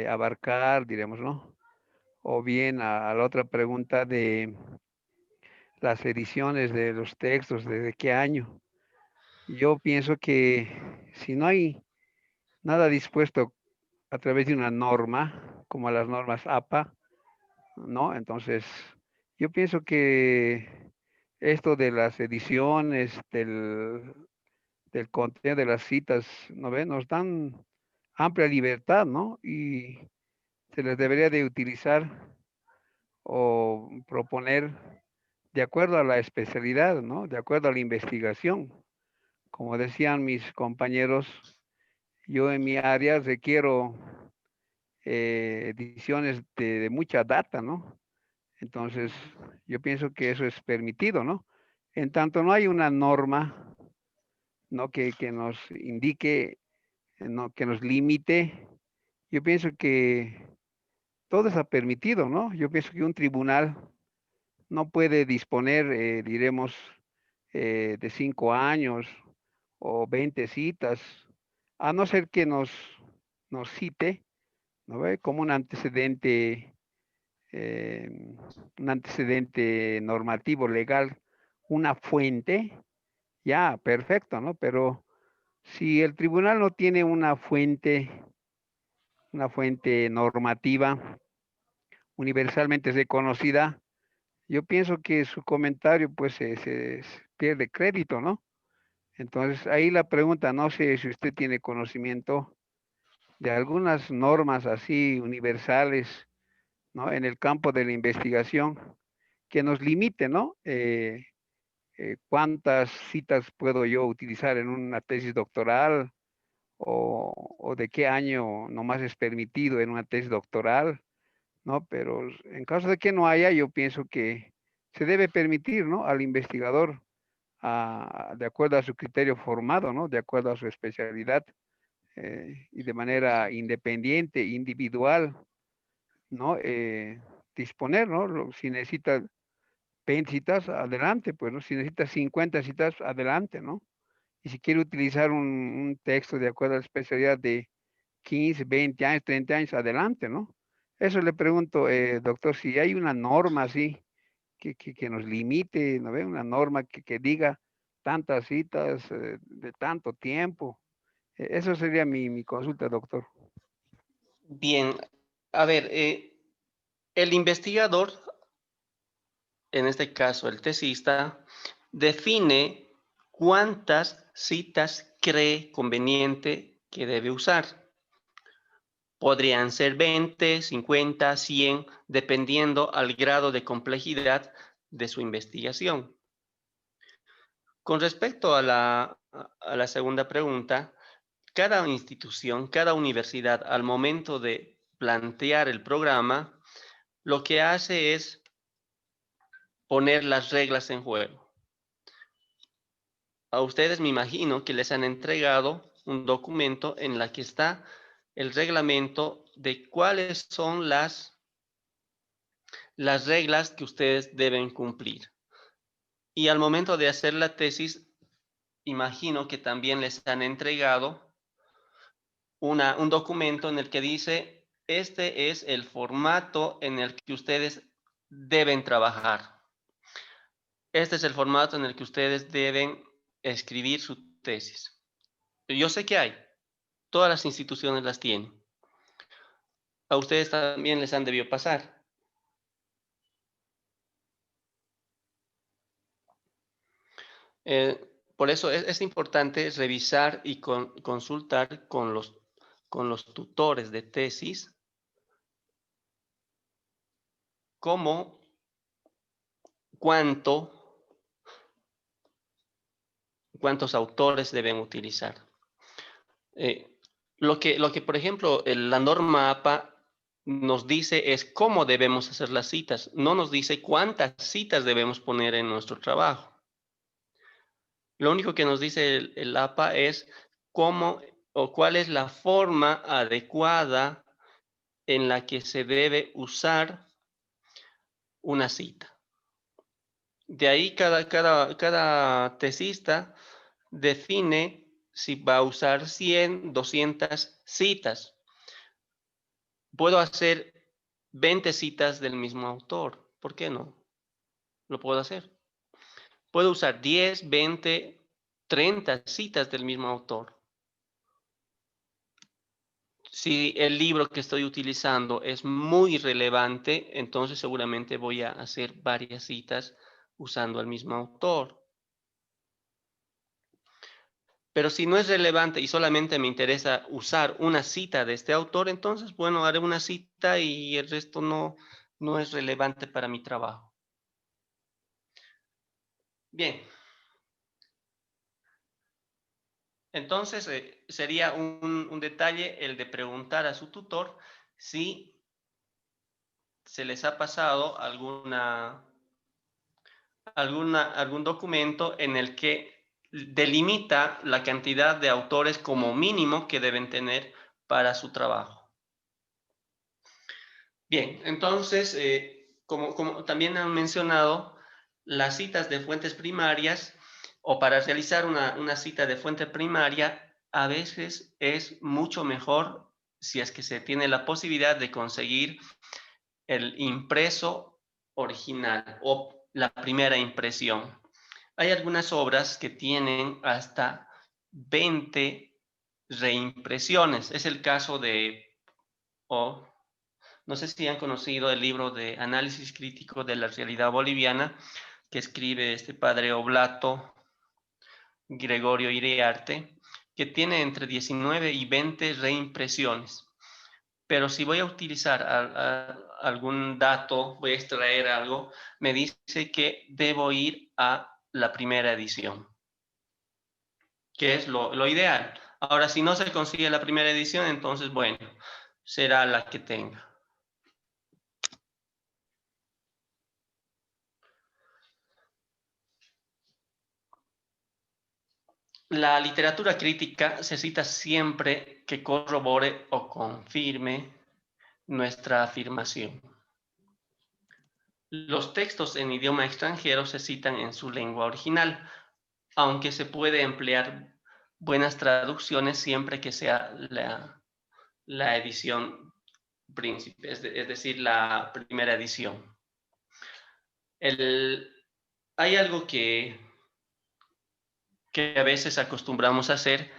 abarcar, diremos, ¿no? O bien a la otra pregunta de las ediciones de los textos, ¿de qué año? Yo pienso que si no hay nada dispuesto a través de una norma, como las normas APA, ¿no? Entonces, yo pienso que esto de las ediciones, del contenido de las citas, ¿no ven? Nos dan amplia libertad, ¿no? Y se les debería de utilizar o proponer de acuerdo a la especialidad, ¿no? De acuerdo a la investigación. Como decían mis compañeros, yo en mi área requiero ediciones de mucha data, ¿no? Entonces, yo pienso que eso es permitido, ¿no? En tanto no hay una norma, ¿no? Que nos indique, ¿no? Que nos limite, yo pienso que todo está permitido, ¿no? Yo pienso que un tribunal no puede disponer, diremos, de 5 años o 20 citas, a no ser que nos cite, ¿no ve? Como un antecedente normativo legal, una fuente, ya, perfecto, ¿no? Pero si el tribunal no tiene una fuente normativa universalmente reconocida, yo pienso que su comentario pues se pierde crédito, ¿no? Entonces ahí la pregunta, no sé si usted tiene conocimiento de algunas normas así universales, ¿no? En el campo de la investigación que nos limite, ¿no? ¿Cuántas citas puedo yo utilizar en una tesis doctoral? O de qué año nomás es permitido en una tesis doctoral, ¿no? Pero en caso de que no haya, yo pienso que se debe permitir, ¿no? Al investigador, de acuerdo a su criterio formado, ¿no? De acuerdo a su especialidad y de manera independiente, individual, ¿no? Disponer, ¿no? Si necesita 20 citas, adelante, pues, ¿no? Si necesita 50 citas, adelante, ¿no? Y si quiere utilizar un texto de acuerdo a la especialidad de 15, 20 años, 30 años, adelante, ¿no? Eso le pregunto, doctor, si hay una norma así que nos limite, ¿no ve? Una norma que diga tantas citas de tanto tiempo. Eso sería mi consulta, doctor. Bien, a ver, el investigador, en este caso el tesista, define cuántas citas cree conveniente que debe usar. Podrían ser 20, 50, 100, dependiendo al grado de complejidad de su investigación. Con respecto a la segunda pregunta, cada institución, cada universidad, al momento de plantear el programa, lo que hace es poner las reglas en juego. A ustedes me imagino que les han entregado un documento en la que está el reglamento de cuáles son las reglas que ustedes deben cumplir. Y al momento de hacer la tesis, imagino que también les han entregado un documento en el que dice, este es el formato en el que ustedes deben trabajar. Este es el formato en el que ustedes deben escribir su tesis. Yo sé que hay, todas las instituciones las tienen. A ustedes también les han debido pasar. Por eso es importante revisar y consultar con los tutores de tesis cómo, cuántos autores deben utilizar. Lo que, por ejemplo, la norma APA nos dice es cómo debemos hacer las citas, no nos dice cuántas citas debemos poner en nuestro trabajo. Lo único que nos dice el APA es cómo o cuál es la forma adecuada en la que se debe usar una cita. De ahí cada tesista define si va a usar 100, 200 citas. Puedo hacer 20 citas del mismo autor. ¿Por qué no? Lo puedo hacer. Puedo usar 10, 20, 30 citas del mismo autor. Si el libro que estoy utilizando es muy relevante, entonces seguramente voy a hacer varias citas usando al mismo autor. Pero si no es relevante y solamente me interesa usar una cita de este autor, entonces, bueno, haré una cita y el resto no es relevante para mi trabajo. Bien. Entonces, sería un detalle el de preguntar a su tutor si se les ha pasado algún documento en el que delimita la cantidad de autores como mínimo que deben tener para su trabajo. Bien, entonces, como también han mencionado, las citas de fuentes primarias o para realizar una cita de fuente primaria, a veces es mucho mejor si es que se tiene la posibilidad de conseguir el impreso original o la primera impresión. Hay algunas obras que tienen hasta 20 reimpresiones. Es el caso de, no sé si han conocido el libro de Análisis Crítico de la Realidad Boliviana que escribe este padre oblato Gregorio Iriarte, que tiene entre 19 y 20 reimpresiones. Pero si voy a utilizar algún dato, voy a extraer algo, me dice que debo ir a la primera edición, que es lo ideal. Ahora, si no se consigue la primera edición, entonces, bueno, será la que tenga. La literatura crítica se cita siempre que corrobore o confirme nuestra afirmación. Los textos en idioma extranjero se citan en su lengua original, aunque se puede emplear buenas traducciones siempre que sea la edición príncipe, es decir, la primera edición. Hay algo que a veces acostumbramos a hacer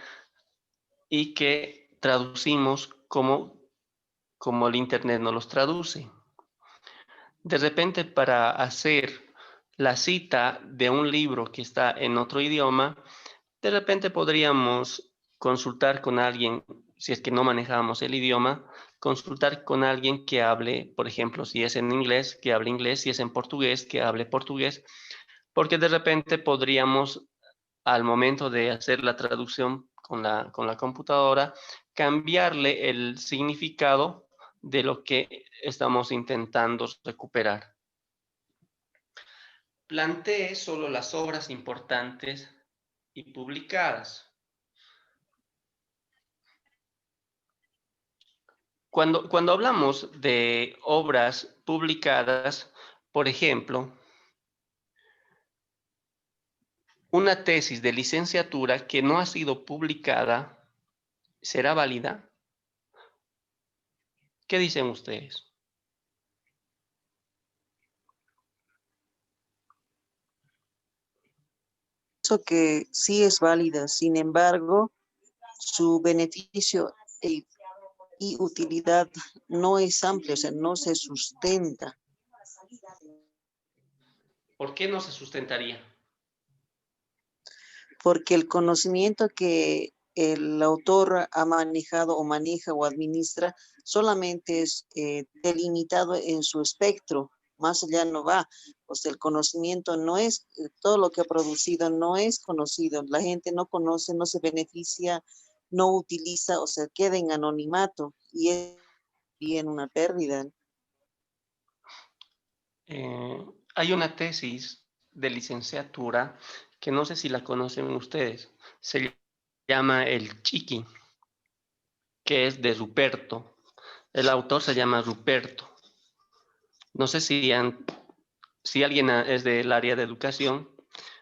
y que traducimos como el Internet nos los traduce. De repente, para hacer la cita de un libro que está en otro idioma, de repente podríamos consultar con alguien, si es que no manejamos el idioma, consultar con alguien que hable, por ejemplo, si es en inglés, que hable inglés, si es en portugués, que hable portugués, porque de repente podríamos, al momento de hacer la traducción con la computadora, cambiarle el significado de lo que estamos intentando recuperar. Plantee solo las obras importantes y publicadas. Cuando hablamos de obras publicadas, por ejemplo, una tesis de licenciatura que no ha sido publicada, ¿será válida? ¿Qué dicen ustedes? Pienso que sí es válida, sin embargo, su beneficio y utilidad no es amplia, o sea, no se sustenta. ¿Por qué no se sustentaría? Porque el conocimiento que el autor ha manejado o maneja o administra solamente es delimitado en su espectro, más allá no va. O sea, el conocimiento no es, todo lo que ha producido no es conocido, la gente no conoce, no se beneficia, no utiliza, o sea, queda en anonimato y es bien una pérdida. Hay una tesis de licenciatura que no sé si la conocen ustedes, se llama El Chiqui, que es de Ruperto. El autor se llama Ruperto. No sé si alguien es del área de educación,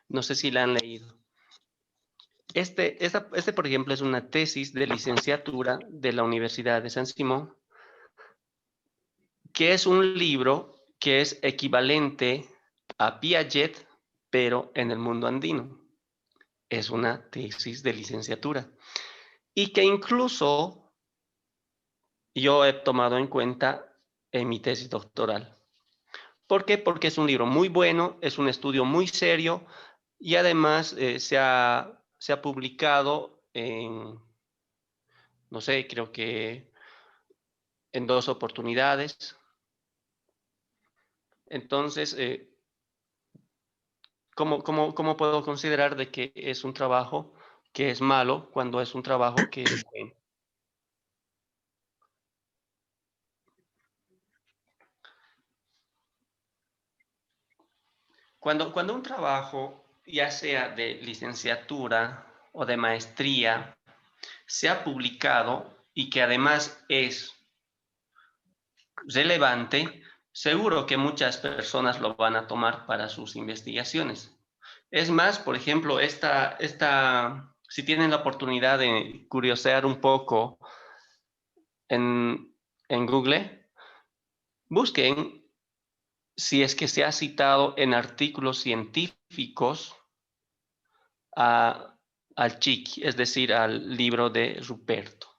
no sé si la han leído. Este, por ejemplo, es una tesis de licenciatura de la Universidad de San Simón, que es un libro que es equivalente a Piaget, pero en el mundo andino. Es una tesis de licenciatura. Y que incluso yo he tomado en cuenta en mi tesis doctoral. ¿Por qué? Porque es un libro muy bueno, es un estudio muy serio y además se ha publicado en, no sé, creo que en 2 oportunidades. Entonces, ¿Cómo puedo considerar de que es un trabajo que es malo cuando es un trabajo que es bueno? Cuando un trabajo, ya sea de licenciatura o de maestría, se ha publicado y que además es relevante, seguro que muchas personas lo van a tomar para sus investigaciones. Es más, por ejemplo, si tienen la oportunidad de curiosear un poco en Google, busquen si es que se ha citado en artículos científicos al Chiqui, es decir, al libro de Ruperto.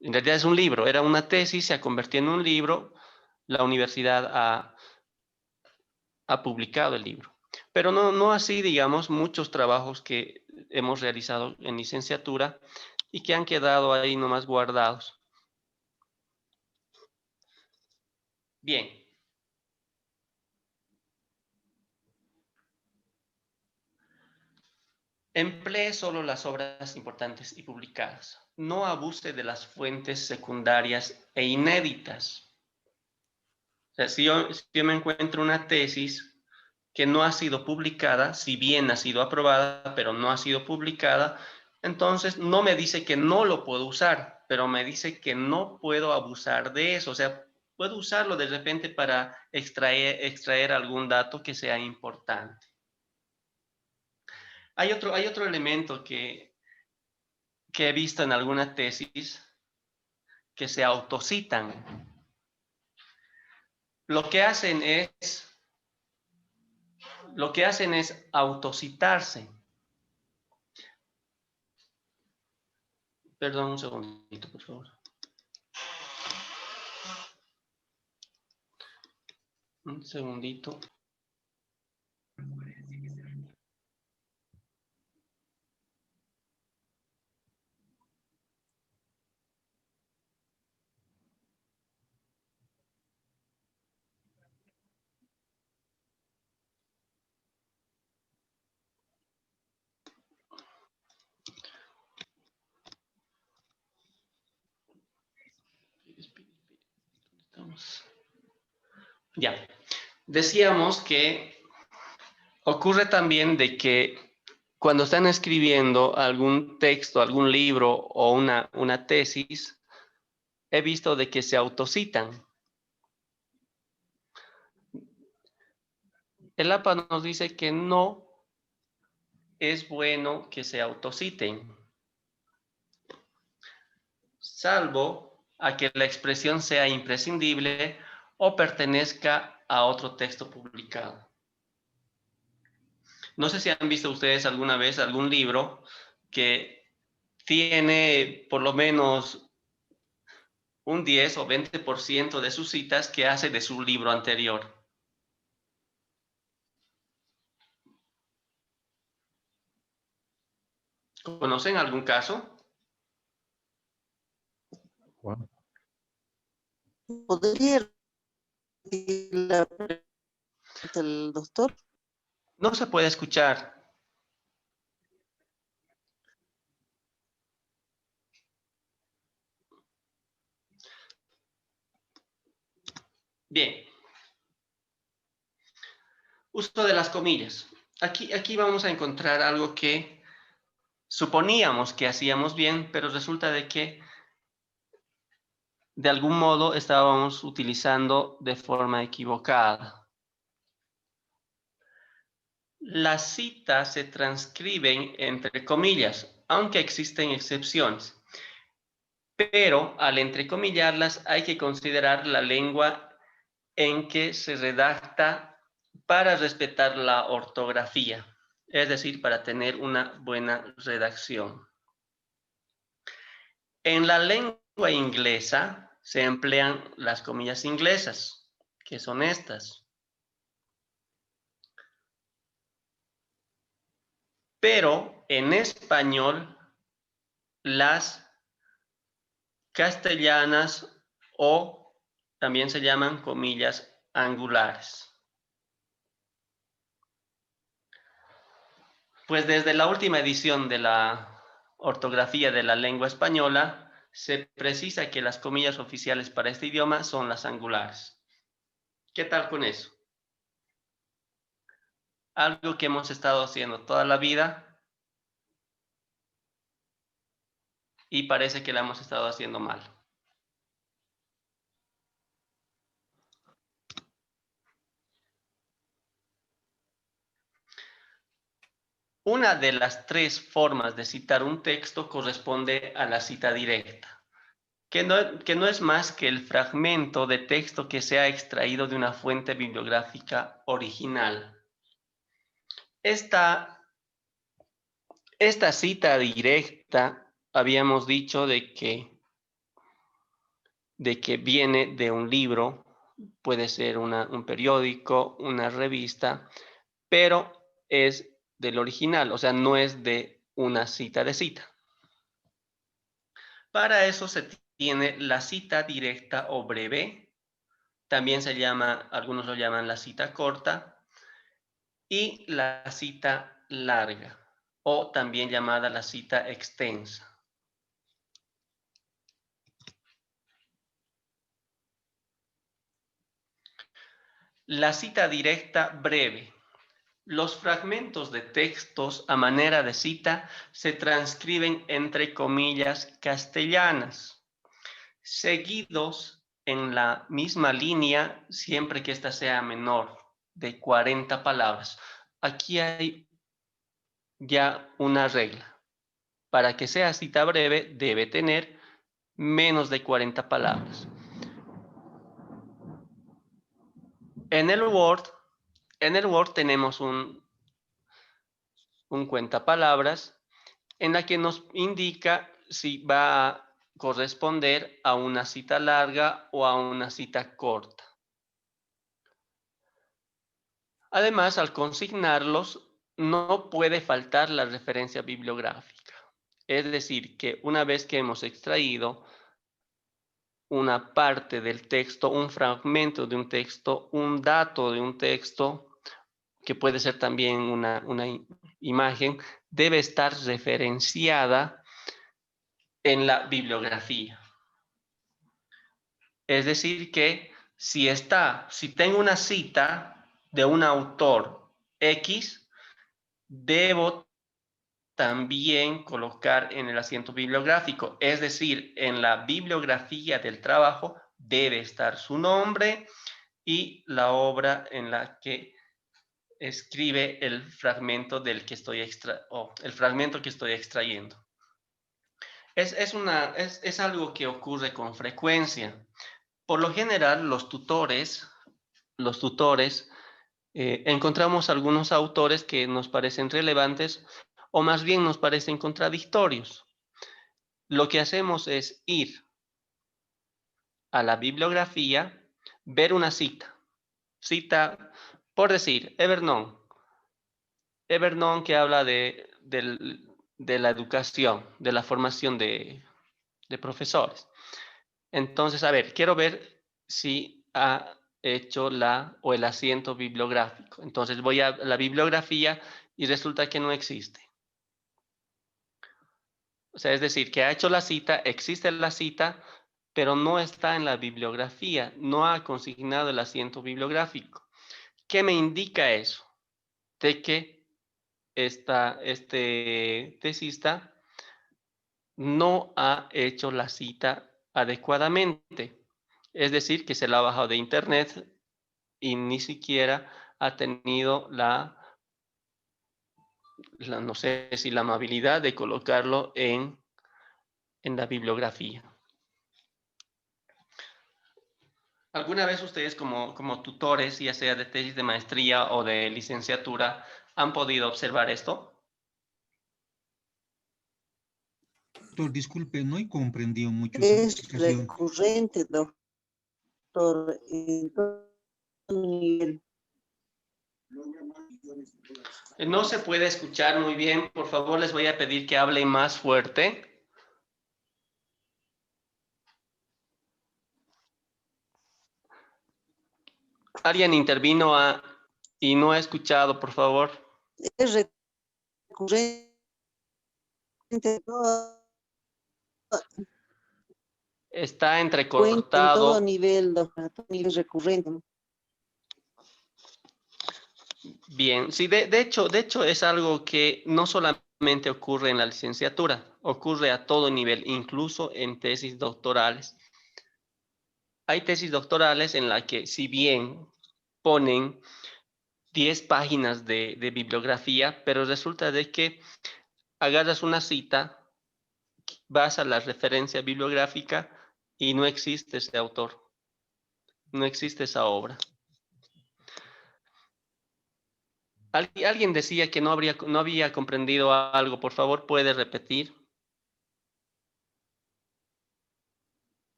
En realidad es un libro, era una tesis, se ha convertido en un libro, la universidad ha publicado el libro. Pero no así, digamos, muchos trabajos que hemos realizado en licenciatura y que han quedado ahí nomás guardados. Bien. Emplee solo las obras importantes y publicadas. No abuse de las fuentes secundarias e inéditas. O sea, si yo me encuentro una tesis que no ha sido publicada, si bien ha sido aprobada, pero no ha sido publicada, entonces no me dice que no lo puedo usar, pero me dice que no puedo abusar de eso. O sea, puedo usarlo de repente para extraer algún dato que sea importante. Hay otro elemento que he visto en alguna tesis que se autocitan. Lo que hacen es autocitarse. Perdón, un segundito, por favor. Un segundito. Ya. Decíamos que ocurre también de que cuando están escribiendo algún texto, algún libro o una tesis, he visto de que se autocitan. El APA nos dice que no es bueno que se autociten, salvo a que la expresión sea imprescindible o pertenezca a otro texto publicado. No sé si han visto ustedes alguna vez algún libro que tiene por lo menos un 10 o 20% de sus citas que hace de su libro anterior. ¿Conocen algún caso? Wow. ¿Podría repetir la pregunta del doctor? No se puede escuchar. Bien. Uso de las comillas. Aquí vamos a encontrar algo que suponíamos que hacíamos bien, pero resulta de que de algún modo estábamos utilizando de forma equivocada. Las citas se transcriben entre comillas, aunque existen excepciones. Pero al entrecomillarlas hay que considerar la lengua en que se redacta para respetar la ortografía, es decir, para tener una buena redacción. En la lengua inglesa se emplean las comillas inglesas, que son estas. Pero en español, las castellanas o también se llaman comillas angulares. Pues desde la última edición de la ortografía de la lengua española, se precisa que las comillas oficiales para este idioma son las angulares. ¿Qué tal con eso? Algo que hemos estado haciendo toda la vida y parece que la hemos estado haciendo mal. Una de las tres formas de citar un texto corresponde a la cita directa, que no es más que el fragmento de texto que se ha extraído de una fuente bibliográfica original. Esta cita directa, habíamos dicho de que viene de un libro, puede ser un periódico, una revista, pero es del original, o sea, no es de una cita de cita. Para eso se tiene la cita directa o breve, también se llama, algunos lo llaman la cita corta, y la cita larga, o también llamada la cita extensa. La cita directa breve. Los fragmentos de textos a manera de cita se transcriben entre comillas castellanas, seguidos en la misma línea siempre que ésta sea menor de 40 palabras. Aquí hay ya una regla. Para que sea cita breve debe tener menos de 40 palabras. En el Word tenemos un cuentapalabras en la que nos indica si va a corresponder a una cita larga o a una cita corta. Además, al consignarlos, no puede faltar la referencia bibliográfica. Es decir, que una vez que hemos extraído una parte del texto, un fragmento de un texto, un dato de un texto, que puede ser también una imagen, debe estar referenciada en la bibliografía. Es decir, que si tengo una cita de un autor X, debo también colocar en el asiento bibliográfico, es decir, en la bibliografía del trabajo debe estar su nombre y la obra en la que escribe el fragmento del que estoy el fragmento que estoy extrayendo. Es algo que ocurre con frecuencia. Por lo general, los tutores, encontramos algunos autores que nos parecen relevantes o más bien nos parecen contradictorios. Lo que hacemos es ir a la bibliografía, ver una cita, por decir, Evernon que habla de la educación, de la formación de profesores. Entonces, a ver, quiero ver si ha hecho el asiento bibliográfico. Entonces voy a la bibliografía y resulta que no existe. O sea, es decir, que ha hecho la cita, existe la cita, pero no está en la bibliografía, no ha consignado el asiento bibliográfico. ¿Qué me indica eso? De que este tesista no ha hecho la cita adecuadamente. Es decir, que se la ha bajado de internet y ni siquiera ha tenido no sé si la amabilidad de colocarlo en la bibliografía. ¿Alguna vez ustedes como tutores, ya sea de tesis de maestría o de licenciatura, han podido observar esto? Doctor, disculpe, no he comprendido mucho esa Es explicación. recurrente, doctor, en todo nivel. No se puede escuchar muy bien. Por favor, les voy a pedir que hablen más fuerte. Alguien intervino y no ha escuchado, por favor. Es recurrente. Está En todo entrecortado. nivel, doctora, todo nivel recurrente. Bien, sí, de hecho es algo que no solamente ocurre en la licenciatura, ocurre a todo nivel, incluso en tesis doctorales. Hay tesis doctorales en las que, si bien ponen 10 páginas de bibliografía, pero resulta de que agarras una cita, vas a la referencia bibliográfica y no existe ese autor, no existe esa obra. Alguien decía que no había comprendido algo. Por favor, ¿puede repetir?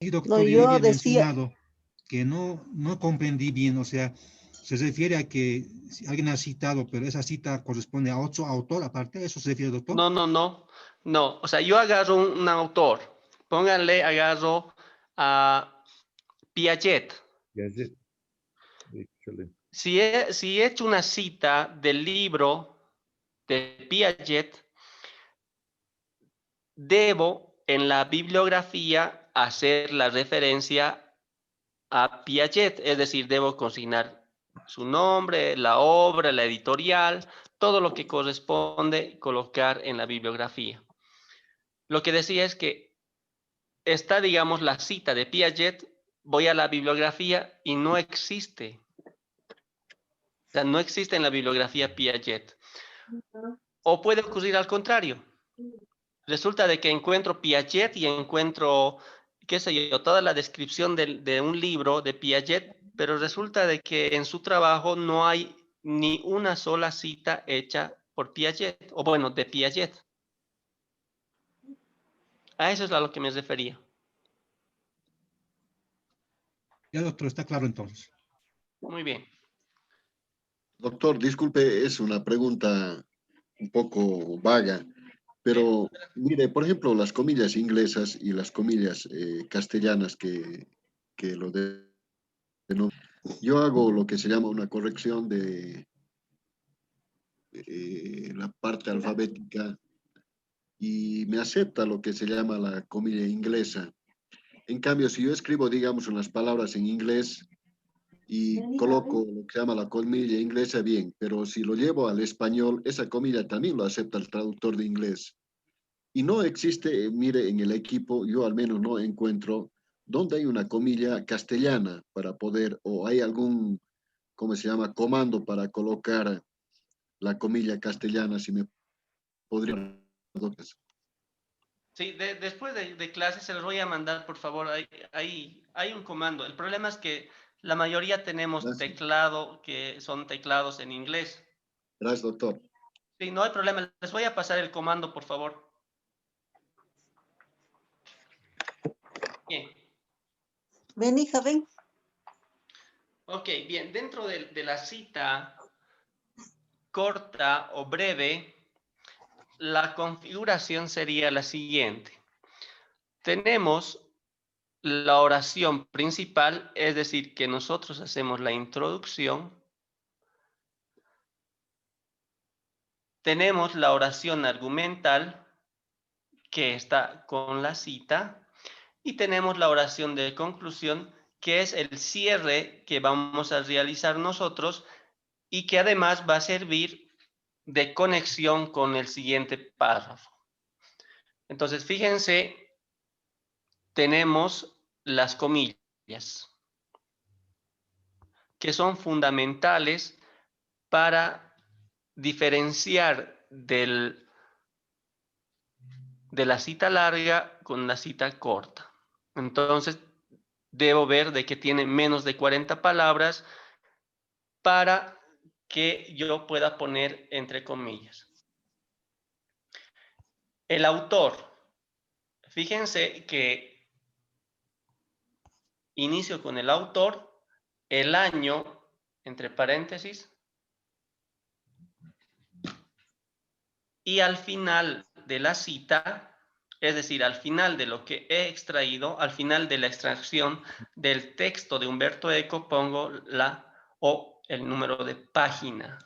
Sí, No, doctor, yo yo había decía, mencionado que no comprendí bien, o sea, se refiere a que si alguien ha citado, pero esa cita corresponde a otro autor, aparte, ¿a eso se refiere, doctor? No. O sea, yo agarro un autor. Pónganle, agarro a Piaget. Piaget. Excelente. Si he hecho una cita del libro de Piaget, debo en la bibliografía hacer la referencia a Piaget, es decir, debo consignar su nombre, la obra, la editorial, todo lo que corresponde colocar en la bibliografía. Lo que decía es que está, digamos, la cita de Piaget, voy a la bibliografía y no existe. O sea, no existe en la bibliografía Piaget. O puede ocurrir al contrario. Resulta de que encuentro Piaget y encuentro, qué sé yo, toda la descripción de un libro de Piaget, pero resulta de que en su trabajo no hay ni una sola cita hecha por Piaget, o bueno, de Piaget. A eso es a lo que me refería. Ya, doctor, está claro entonces. Muy bien. Doctor, disculpe, es una pregunta un poco vaga, pero mire, por ejemplo, las comillas inglesas y las comillas castellanas que lo denominan. Yo hago lo que se llama una corrección de la parte alfabética y me acepta lo que se llama la comilla inglesa. En cambio, si yo escribo, digamos, unas palabras en inglés y coloco lo que se llama la comilla inglesa, bien, pero si lo llevo al español, esa comilla también lo acepta el traductor de inglés. Y no existe, mire, en el equipo, yo al menos no encuentro donde hay una comilla castellana para poder, o hay algún, ¿cómo se llama?, comando para colocar la comilla castellana, si me podría. Sí, después de clase se los voy a mandar, por favor. Hay un comando. El problema es que la mayoría tenemos Gracias. teclado, que son teclados en inglés. Gracias, doctor. Sí, no hay problema. Les voy a pasar el comando, por favor. Bien. ven hija, ven. Ok, bien. Dentro de la cita corta o breve, la configuración sería la siguiente. Tenemos la oración principal, es decir, que nosotros hacemos la introducción. Tenemos la oración argumental, que está con la cita, y tenemos la oración de conclusión, que es el cierre que vamos a realizar nosotros y que además va a servir de conexión con el siguiente párrafo. Entonces, fíjense, tenemos las comillas, que son fundamentales para diferenciar de la cita larga con la cita corta. Entonces, debo ver de que tiene menos de 40 palabras para que yo pueda poner entre comillas. El autor. Fíjense que inicio con el autor, el año, entre paréntesis, y al final de la cita, es decir, al final de lo que he extraído, al final de la extracción del texto de Humberto Eco, pongo el número de página.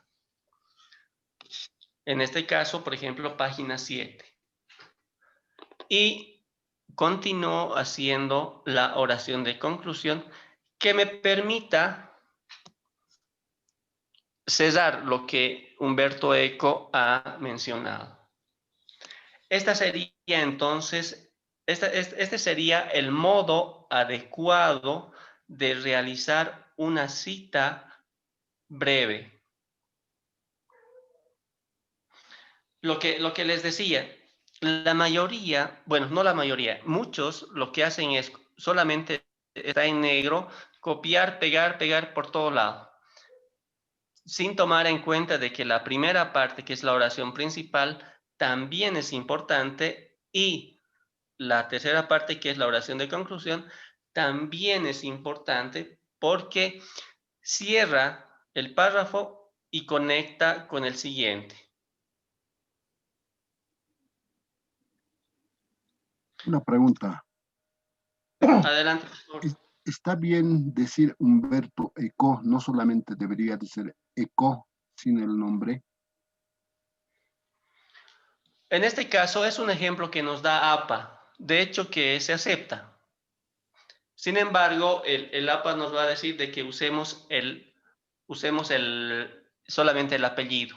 En este caso, por ejemplo, página 7. Y continúo haciendo la oración de conclusión que me permita cerrar lo que Humberto Eco ha mencionado. Esta sería entonces, este sería el modo adecuado de realizar una cita breve. Lo que les decía, la mayoría, bueno, no la mayoría, muchos lo que hacen es solamente está en negro, copiar, pegar por todo lado, sin tomar en cuenta de que la primera parte, que es la oración principal, también es importante, y la tercera parte, que es la oración de conclusión, también es importante porque cierra el párrafo y conecta con el siguiente. Una pregunta. Adelante, por favor. ¿Está bien decir Humberto Eco? No solamente debería de ser Eco sin el nombre. En este caso es un ejemplo que nos da APA, de hecho que se acepta. Sin embargo, el APA nos va a decir de que usemos solamente el apellido.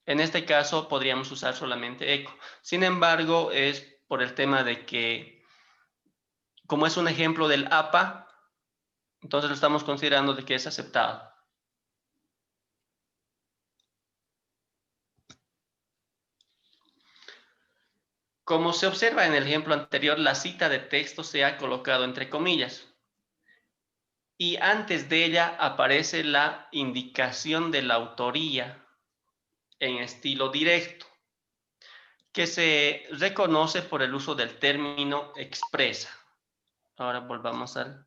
En este caso podríamos usar solamente eco. Sin embargo, es por el tema de que, como es un ejemplo del APA, entonces lo estamos considerando de que es aceptado. Como se observa en el ejemplo anterior, la cita de texto se ha colocado entre comillas. Y antes de ella aparece la indicación de la autoría en estilo directo, que se reconoce por el uso del término expresa. Ahora volvamos al...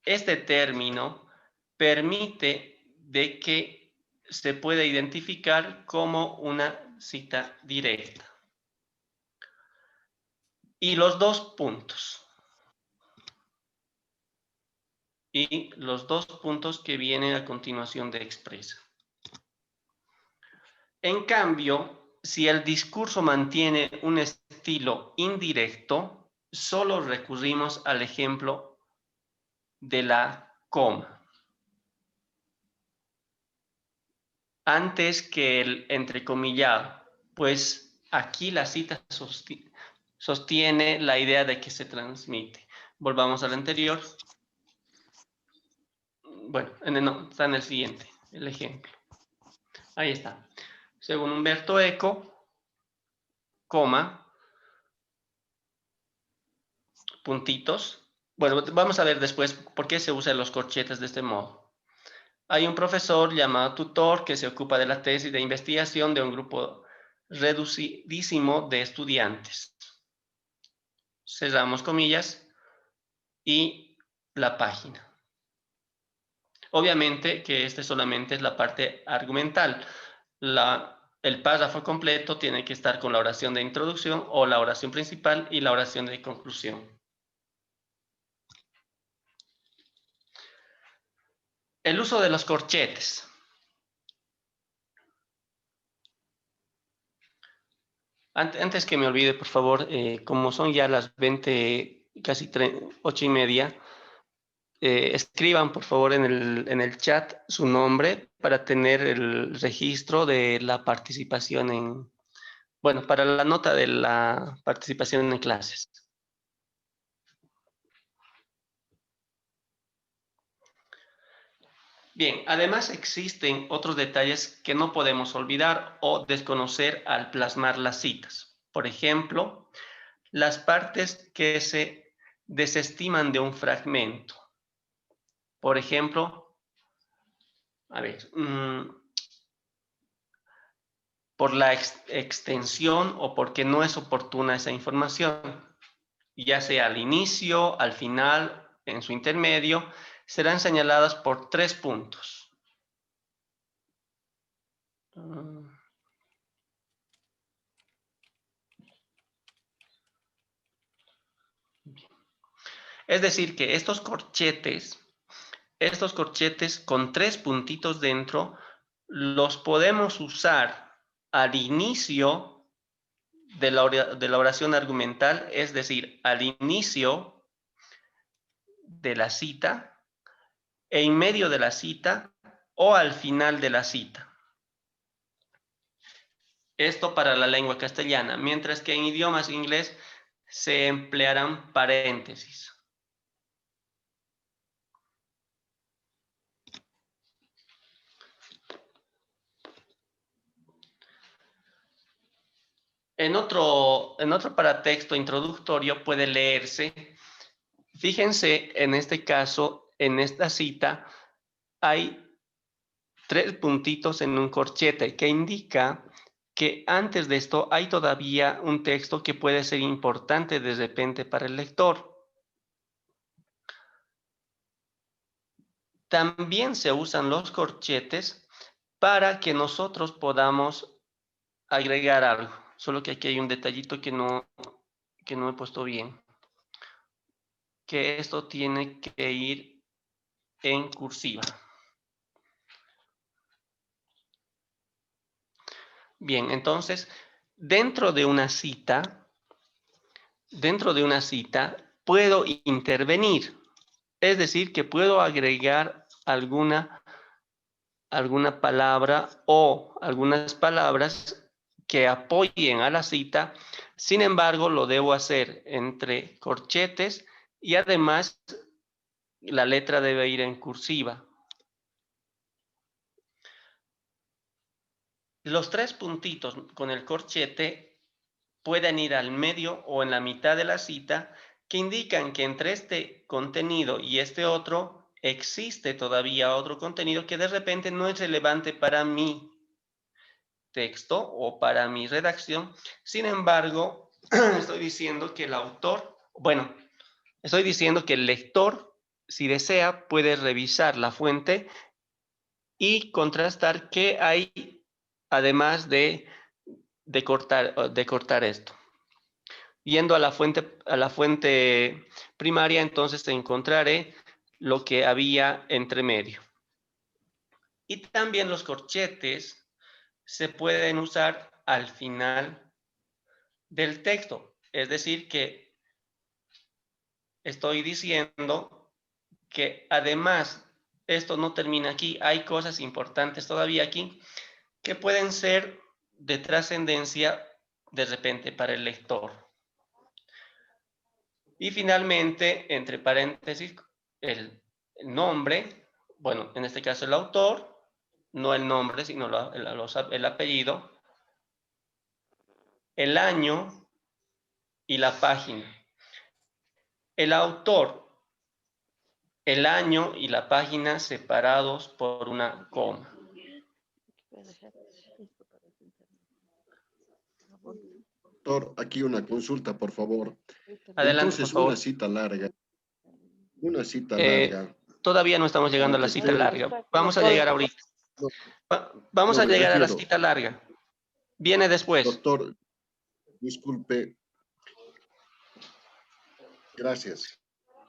Este término permite de que se pueda identificar como una cita directa. Y los dos puntos. Y los dos puntos que vienen a continuación de expresa. En cambio, si el discurso mantiene un estilo indirecto, solo recurrimos al ejemplo de la coma. Antes que el entrecomillado, pues aquí la cita sostiene la idea de que se transmite. Volvamos al anterior. Bueno, no, está en el siguiente, el ejemplo. Ahí está. Según Humberto Eco, coma, puntitos. Bueno, vamos a ver después por qué se usan los corchetes de este modo. Hay un profesor llamado tutor que se ocupa de la tesis de investigación de un grupo reducidísimo de estudiantes. Cerramos comillas y la página. Obviamente que este solamente es la parte argumental. El párrafo completo tiene que estar con la oración de introducción o la oración principal y la oración de conclusión. El uso de los corchetes. Antes que me olvide, por favor, como son ya las 20, casi 8:30, escriban, por favor, en el chat su nombre para tener el registro de la participación para la nota de la participación en clases. Bien, además existen otros detalles que no podemos olvidar o desconocer al plasmar las citas. Por ejemplo, las partes que se desestiman de un fragmento. Por ejemplo, por la extensión o porque no es oportuna esa información, ya sea al inicio, al final, en su intermedio, serán señaladas por 3 puntos. Es decir, que estos corchetes estos corchetes con 3 puntitos dentro los podemos usar al inicio de la oración argumental, es decir, al inicio de la cita, en medio de la cita o al final de la cita. Esto para la lengua castellana, mientras que en idiomas inglés se emplearán paréntesis. En otro paratexto introductorio puede leerse, fíjense en este caso, en esta cita, hay 3 puntitos en un corchete que indica que antes de esto hay todavía un texto que puede ser importante de repente para el lector. También se usan los corchetes para que nosotros podamos agregar algo. Solo que aquí hay un detallito que no he puesto bien. Que esto tiene que ir en cursiva. Bien, entonces, dentro de una cita, puedo intervenir. Es decir, que puedo agregar alguna palabra o algunas palabras que apoyen a la cita. Sin embargo, lo debo hacer entre corchetes y además la letra debe ir en cursiva. Los 3 puntitos con el corchete pueden ir al medio o en la mitad de la cita, que indican que entre este contenido y este otro existe todavía otro contenido que de repente no es relevante para mi texto o para mi redacción. Sin embargo, estoy diciendo que el autor, bueno, estoy diciendo que el lector, si desea, puede revisar la fuente y contrastar qué hay además de cortar esto. Yendo a la fuente primaria, entonces encontraré lo que había entre medio. Y también los corchetes se pueden usar al final del texto. Es decir, que estoy diciendo que además esto no termina aquí. Hay cosas importantes todavía aquí que pueden ser de trascendencia de repente para el lector. Y finalmente, entre paréntesis, el nombre, bueno, en este caso el autor, no el nombre, sino el apellido, el año y la página. El autor, el año y la página separados por una coma. Doctor, aquí una consulta, por favor. Adelante, Entonces, por favor. Una cita larga. Todavía no estamos llegando a la cita larga. Vamos a llegar ahorita. Vamos a llegar a la cita larga. Viene después. Doctor, disculpe. Gracias.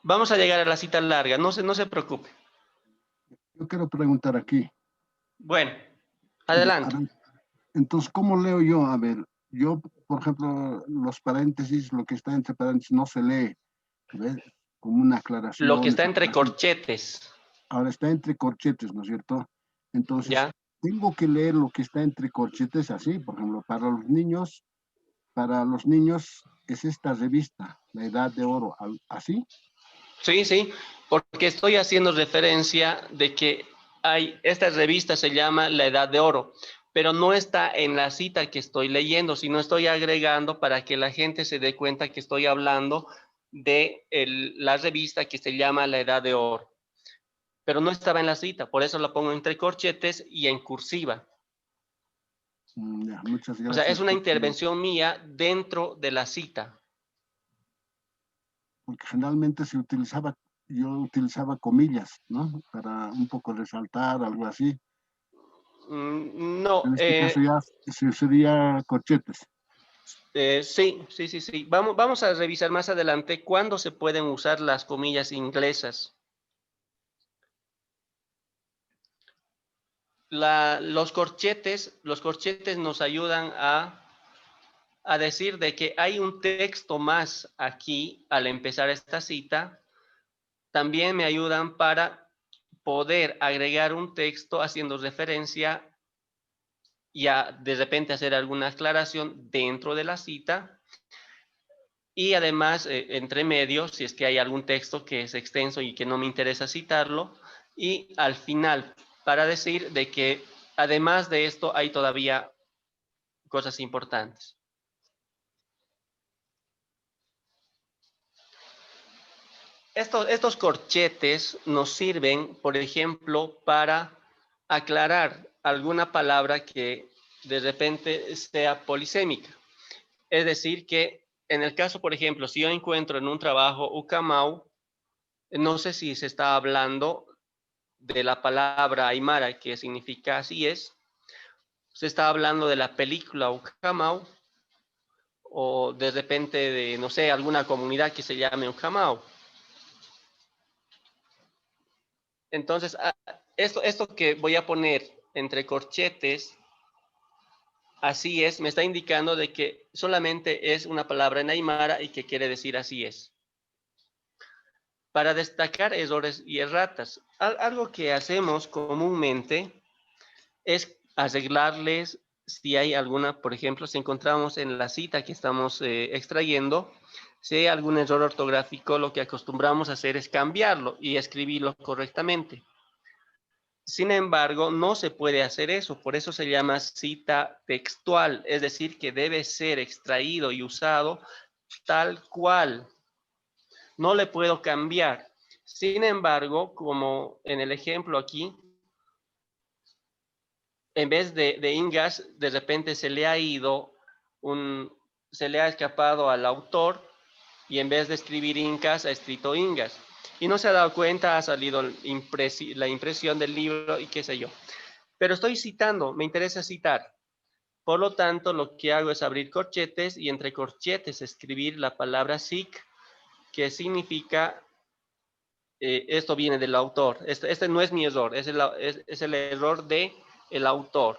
Vamos a llegar a la cita larga. No se preocupe. Yo quiero preguntar aquí. Bueno, adelante. A ver, entonces, ¿cómo leo yo? A ver, yo, por ejemplo, los paréntesis, lo que está entre paréntesis no se lee. ¿Ves? Como una aclaración. Lo que está entre corchetes. Ahora está entre corchetes, ¿no es cierto? Entonces, ¿ya? Tengo que leer lo que está entre corchetes así, por ejemplo, para los niños es esta revista, La Edad de Oro, ¿así? Sí, porque estoy haciendo referencia de que esta revista se llama La Edad de Oro, pero no está en la cita que estoy leyendo, sino estoy agregando para que la gente se dé cuenta que estoy hablando de la revista que se llama La Edad de Oro. Pero no estaba en la cita, por eso la pongo entre corchetes y en cursiva. Ya, muchas gracias. O sea, es una intervención mía dentro de la cita. Porque generalmente yo utilizaba comillas, ¿no? Para un poco resaltar, algo así. No. En este caso ya sería corchetes. Sí. Vamos a revisar más adelante cuándo se pueden usar las comillas inglesas. los corchetes nos ayudan a decir de que hay un texto más aquí al empezar esta cita. También me ayudan para poder agregar un texto haciendo referencia y de repente hacer alguna aclaración dentro de la cita. Y además, entre medio, si es que hay algún texto que es extenso y que no me interesa citarlo. Y al final, para decir de que además de esto hay todavía cosas importantes. Estos corchetes nos sirven, por ejemplo, para aclarar alguna palabra que de repente sea polisémica. Es decir, que en el caso, por ejemplo, si yo encuentro en un trabajo ucamau, no sé si se está hablando de la palabra aymara, que significa así es, se está hablando de la película ucamau, o de repente de, no sé, alguna comunidad que se llame ucamau. Entonces, esto que voy a poner entre corchetes, así es, me está indicando de que solamente es una palabra en aymara y que quiere decir así es. Para destacar errores y erratas, algo que hacemos comúnmente es arreglarles si hay alguna, por ejemplo, si encontramos en la cita que estamos extrayendo, si hay algún error ortográfico, lo que acostumbramos a hacer es cambiarlo y escribirlo correctamente. Sin embargo, no se puede hacer eso, por eso se llama cita textual, es decir, que debe ser extraído y usado tal cual. No le puedo cambiar. Sin embargo, como en el ejemplo aquí, en vez de Ingas, de repente se le ha escapado al autor y en vez de escribir Incas, ha escrito Ingas. Y no se ha dado cuenta, ha salido la impresión del libro y qué sé yo. Pero estoy citando, me interesa citar. Por lo tanto, lo que hago es abrir corchetes y entre corchetes escribir la palabra SIC, que significa, esto viene del autor. Este no es mi error, es el error del autor.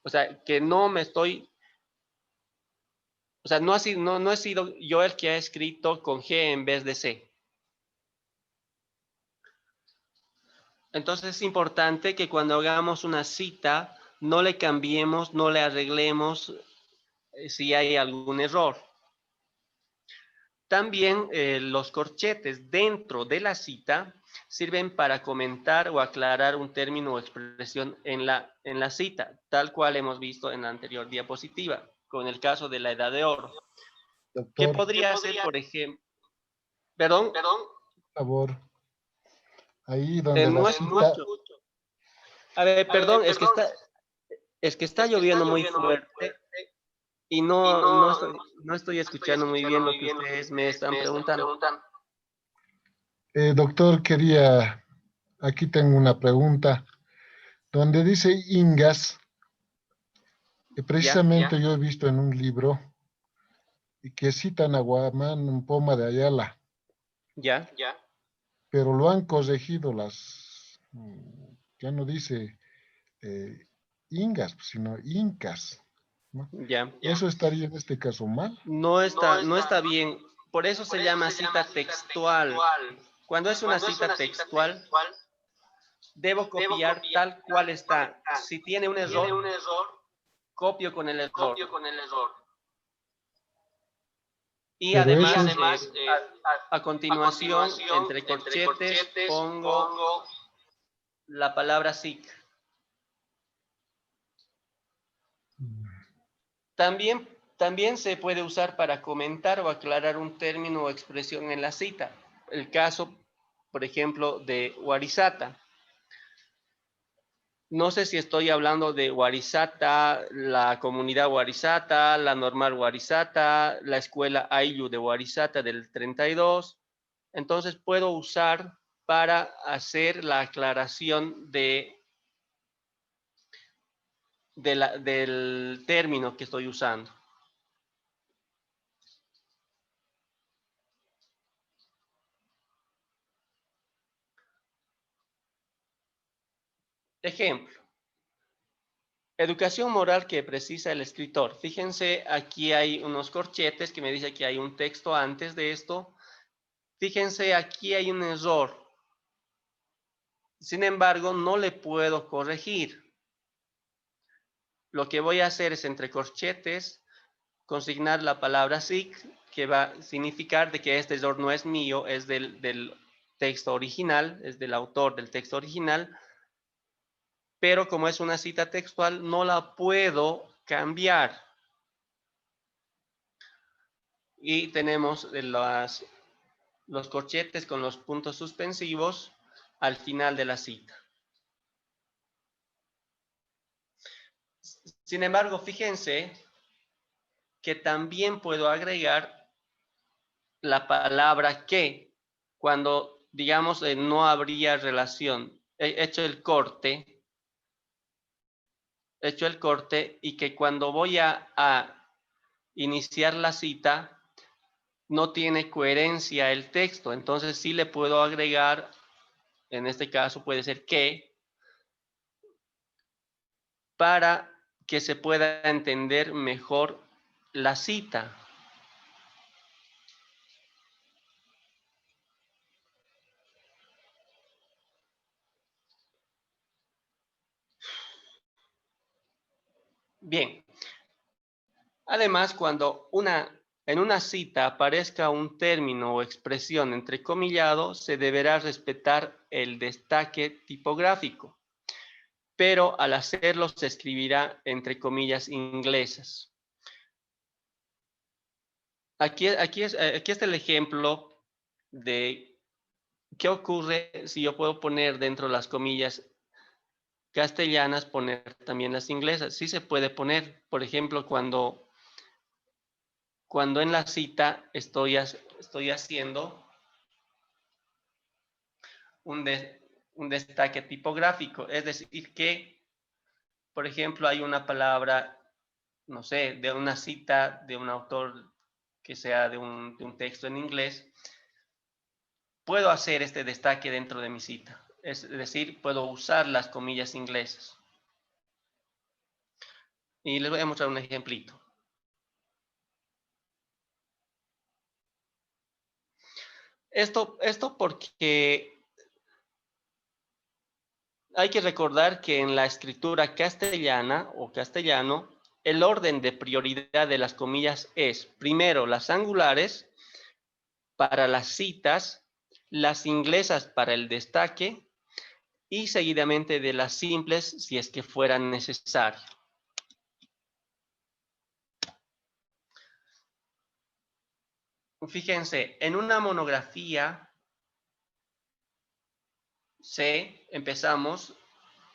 O sea, que no me estoy, o sea, no he sido yo el que ha escrito con G en vez de C. Entonces es importante que cuando hagamos una cita, no le cambiemos, no le arreglemos si hay algún error. También los corchetes dentro de la cita sirven para comentar o aclarar un término o expresión en la cita, tal cual hemos visto en la anterior diapositiva, con el caso de la edad de oro. ¿Qué Doctor, podría ser, por ejemplo? Perdón. por favor, ahí donde la No cita, escucho. A ver, perdón, es que está lloviendo muy fuerte y no estoy escuchando muy bien lo que ustedes me están preguntando. doctor, aquí tengo una pregunta, donde dice Ingas, precisamente yo he visto en un libro que citan a Guamán, un Poma de Ayala, Ya. pero lo han corregido ya no dice Ingas, sino Incas, ¿no? Ya. ¿Eso estaría en este caso mal? No está bien. Por eso se llama cita textual. Cuando es una cita textual, debo copiar tal cual está. Si tiene un error, copio con el error. Y Pero además, eso a continuación, entre corchetes, pongo la palabra SIC. También se puede usar para comentar o aclarar un término o expresión en la cita. El caso, por ejemplo, de Warisata. No sé si estoy hablando de Warisata, la comunidad Warisata, la normal Warisata, la escuela Ayllu de Warisata del 32. Entonces puedo usar para hacer la aclaración del término que estoy usando. Ejemplo, Educación moral que precisa el escritor. Fíjense, aquí hay unos corchetes que me dice que hay un texto antes de esto. Fíjense, aquí hay un error. Sin embargo, no le puedo corregir. Lo que voy a hacer es, entre corchetes, consignar la palabra SIC, que va a significar de que este error no es mío, es del texto original, es del autor del texto original, pero como es una cita textual, no la puedo cambiar. Y tenemos los corchetes con los puntos suspensivos al final de la cita. Sin embargo, fíjense que también puedo agregar la palabra que, cuando, digamos, no habría relación. He hecho el corte y que cuando voy a iniciar la cita, no tiene coherencia el texto. Entonces sí le puedo agregar, en este caso puede ser que, para que se pueda entender mejor la cita. Bien. Además, cuando en una cita aparezca un término o expresión entrecomillado, se deberá respetar el destaque tipográfico, pero al hacerlo se escribirá entre comillas inglesas. Aquí está el ejemplo de qué ocurre si yo puedo poner dentro de las comillas castellanas, poner también las inglesas. Sí se puede poner, por ejemplo, cuando en la cita estoy haciendo un destaque tipográfico. Es decir, que, por ejemplo, hay una palabra, no sé, de una cita de un autor que sea de un texto en inglés, puedo hacer este destaque dentro de mi cita. Es decir, puedo usar las comillas inglesas. Y les voy a mostrar un ejemplito. Esto porque hay que recordar que en la escritura castellana o castellano, el orden de prioridad de las comillas es, primero, las angulares para las citas, las inglesas para el destaque y seguidamente de las simples si es que fuera necesario. Fíjense, en una monografía empezamos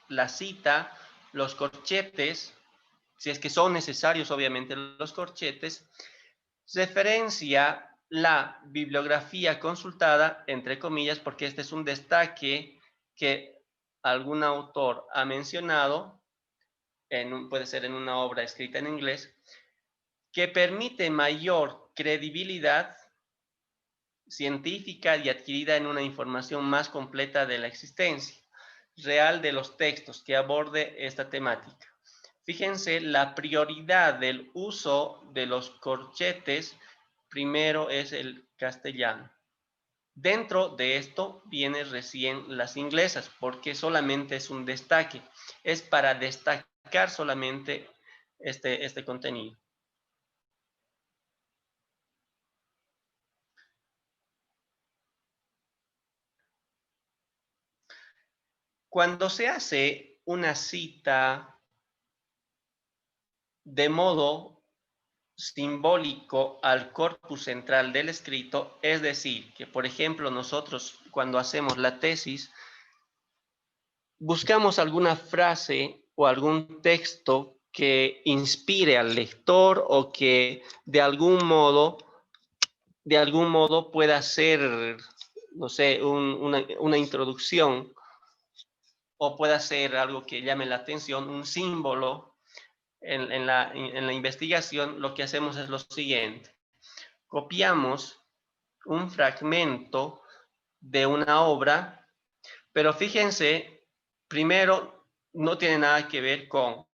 la cita, los corchetes, si es que son necesarios obviamente los corchetes, referencia la bibliografía consultada, entre comillas, porque este es un destaque que algún autor ha mencionado, puede ser en una obra escrita en inglés, que permite mayor credibilidad científica y adquirida en una información más completa de la existencia real de los textos que aborde esta temática. Fíjense, la prioridad del uso de los corchetes primero es el castellano. Dentro de esto vienen recién las inglesas, porque solamente es un destaque. Es para destacar solamente este contenido. Cuando se hace una cita de modo simbólico al corpus central del escrito, es decir, que por ejemplo nosotros cuando hacemos la tesis, buscamos alguna frase o algún texto que inspire al lector o que de algún modo pueda ser, no sé, una introducción o pueda ser algo que llame la atención, un símbolo. En la investigación lo que hacemos es lo siguiente. Copiamos un fragmento de una obra, pero fíjense, primero no tiene nada que ver con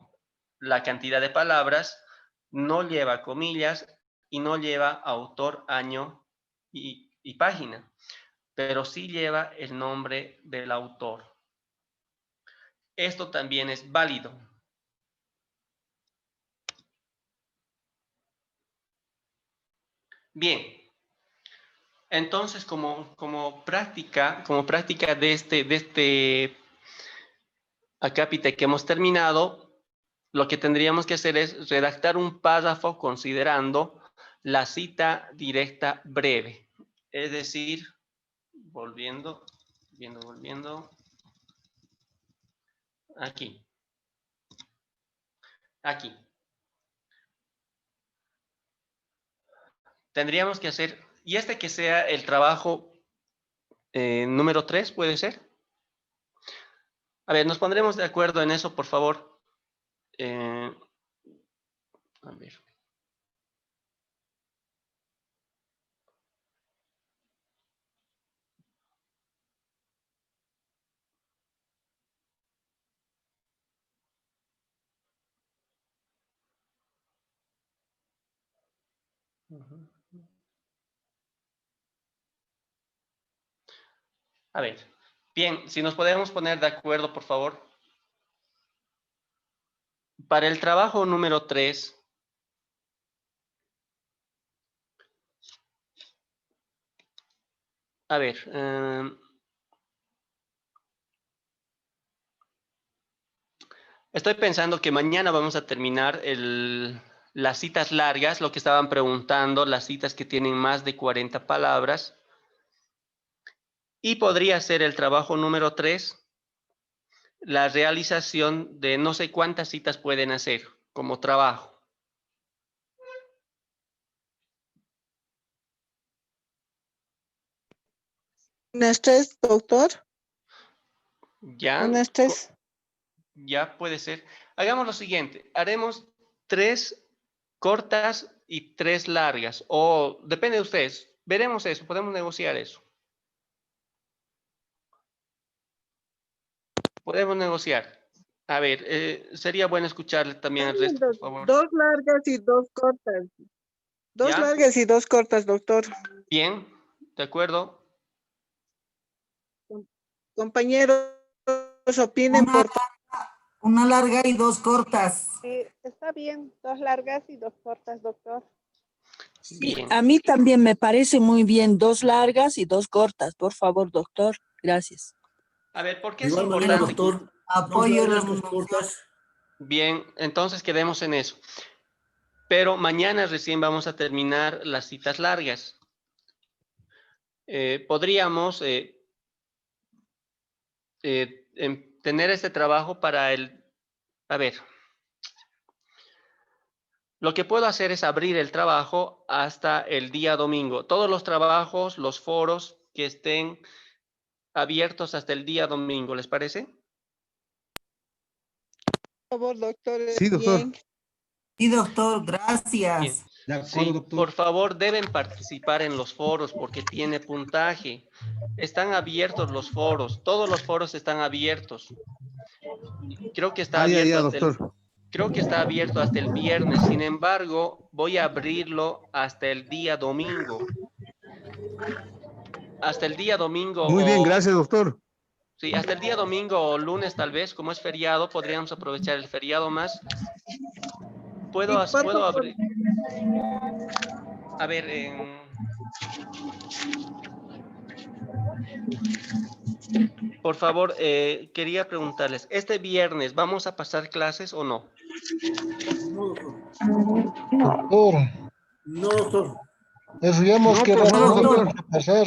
la cantidad de palabras, no lleva comillas y no lleva autor, año y página, pero sí lleva el nombre del autor. Esto también es válido. Bien, entonces como práctica de este acápite que hemos terminado, lo que tendríamos que hacer es redactar un párrafo considerando la cita directa breve. Es decir, volviendo. Aquí. Tendríamos que hacer, y que sea el trabajo número 3, ¿puede ser? A ver, nos pondremos de acuerdo en eso, por favor. A ver. A ver, bien, si nos podemos poner de acuerdo, por favor. Para el trabajo número 3, a ver, estoy pensando que mañana vamos a terminar las citas largas, lo que estaban preguntando, las citas que tienen más de 40 palabras. Y podría ser el trabajo número 3, la realización de no sé cuántas citas pueden hacer como trabajo. ¿Unas 3, doctor? ¿Ya? ¿Unas 3? Ya puede ser. Hagamos lo siguiente, haremos 3 cortas y 3 largas, o depende de ustedes, veremos eso, podemos negociar eso. Podemos negociar. A ver, sería bueno escucharle también al resto, por favor. 2 largas y 2 cortas. 2 ¿Ya? largas y 2 cortas, doctor. Bien, de acuerdo. Compañeros, opinen por favor. Una larga y 2 cortas. Está bien, 2 largas y 2 cortas, doctor. Bien. A mí también me parece muy bien, 2 largas y 2 cortas, por favor, doctor. Gracias. A ver, ¿por qué De es igual manera, importante? doctor, Apoyo la dos cortas. Bien, entonces quedemos en eso. Pero mañana recién vamos a terminar las citas largas. Podríamos tener este trabajo para el... A ver, lo que puedo hacer es abrir el trabajo hasta el día domingo. Todos los trabajos, los foros que estén abiertos hasta el día domingo, ¿les parece? Por favor, doctor. Sí, doctor. Bien. Sí, doctor, gracias. Bien. De acuerdo, Sí, doctor. por favor, deben participar en los foros porque tiene puntaje. Están abiertos los foros, todos los foros están abiertos. Creo que está abierto creo que está abierto hasta el viernes. Sin embargo, voy a abrirlo hasta el día domingo. Hasta el día domingo. Muy bien, gracias, doctor. Sí, hasta el día domingo o lunes tal vez, como es feriado, podríamos aprovechar el feriado más. Puedo abrir. A ver, por favor, quería preguntarles, ¿este viernes vamos a pasar clases o no? Doctor, No, doctor. eso ya hemos quedado pasar,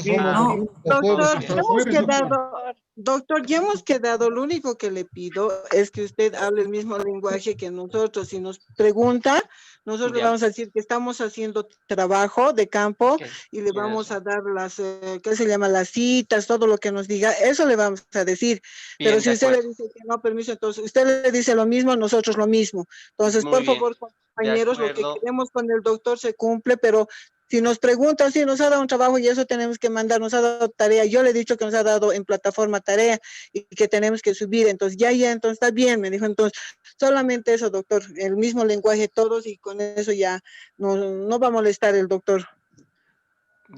Doctor, ya hemos quedado, lo único que le pido es que usted hable el mismo lenguaje que nosotros. Si nos pregunta, nosotros le vamos a decir que estamos haciendo trabajo de campo y le vamos a dar las, ¿qué se llama? Las citas, todo lo que nos diga, eso le vamos a decir. Bien, pero si usted le dice que no, permiso, entonces usted le dice lo mismo, nosotros lo mismo. Entonces, Muy por bien. favor, compañeros, lo que queremos con el doctor se cumple, pero Si nos pregunta si nos ha dado un trabajo y eso tenemos que mandar, nos ha dado tarea. Yo le he dicho que nos ha dado en plataforma tarea y que tenemos que subir. Entonces, entonces está bien, me dijo. Entonces, solamente eso, doctor, el mismo lenguaje todos y con eso ya no va a molestar el doctor.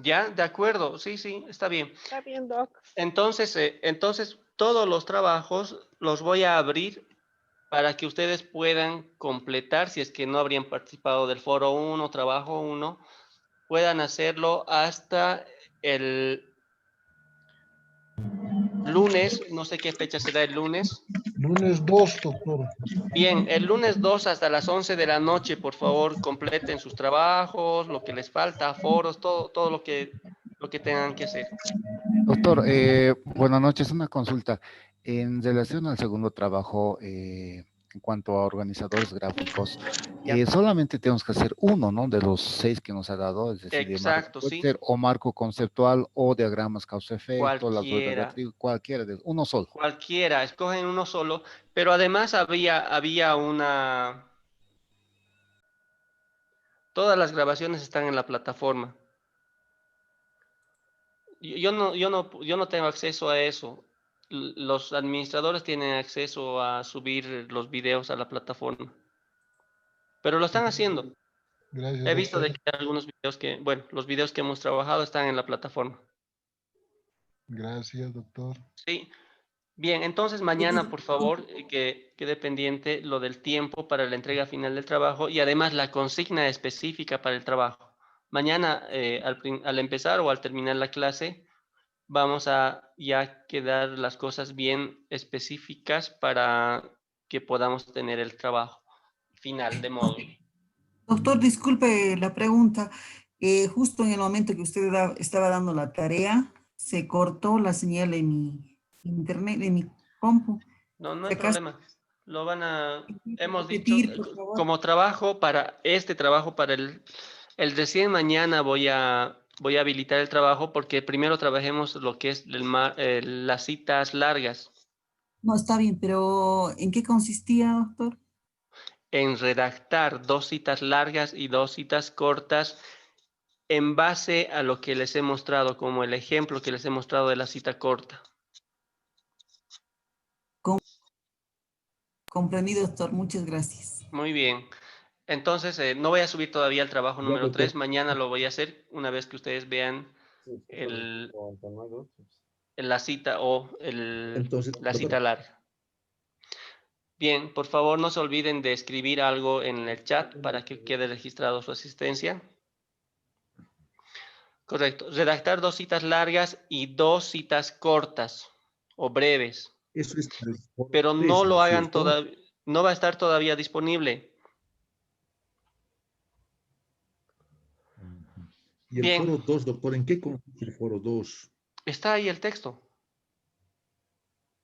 Ya, de acuerdo, sí, está bien. Está bien, doc. Entonces, todos los trabajos los voy a abrir para que ustedes puedan completar, si es que no habrían participado del foro 1, trabajo 1, puedan hacerlo hasta el lunes, no sé qué fecha será el lunes. Lunes 2, doctor. Bien, el lunes 2 hasta las 11 de la noche, por favor, completen sus trabajos, lo que les falta, foros, todo lo que tengan que hacer. Doctor, buenas noches. Una consulta. En relación al segundo trabajo, en cuanto a organizadores gráficos, solamente tenemos que hacer uno, ¿no? De los 6 que nos ha dado, es decir, Exacto, puede sí. ser o marco conceptual o diagramas causa-efecto, las ruedas de Cualquiera. trigo, cualquiera de uno solo. Cualquiera, escogen uno solo, pero además había una... Todas las grabaciones están en la plataforma. Yo no tengo acceso a eso. Los administradores tienen acceso a subir los videos a la plataforma. Pero lo están haciendo. Gracias, He visto de doctor. que algunos videos los videos que hemos trabajado están en la plataforma. Gracias, doctor. Sí. Bien, entonces mañana, por favor, que quede pendiente lo del tiempo para la entrega final del trabajo y además la consigna específica para el trabajo. Mañana, al empezar o al terminar la clase, vamos a ya quedar las cosas bien específicas para que podamos tener el trabajo final de módulo. Doctor, disculpe la pregunta. Justo en el momento que usted estaba dando la tarea, se cortó la señal en mi internet, en mi compu. No Si hay acaso, problema. Hemos dicho, repetir, por favor. como trabajo para el recién mañana voy a habilitar el trabajo porque primero trabajemos lo que es las citas largas. No, está bien, pero ¿en qué consistía, doctor? En redactar 2 citas largas y 2 citas cortas en base a lo que les he mostrado, como el ejemplo que les he mostrado de la cita corta. Comprendido, doctor. Muchas gracias. Muy bien. Entonces, no voy a subir todavía el trabajo número 3. Mañana lo voy a hacer una vez que ustedes vean la cita o la cita larga. Bien, por favor no se olviden de escribir algo en el chat para que quede registrado su asistencia. Correcto. Redactar 2 citas largas y 2 citas cortas o breves. Eso es Pero no lo hagan todavía, no va a estar todavía disponible. Y el Bien. foro 2, doctor, ¿en qué consiste el foro 2? Está ahí el texto.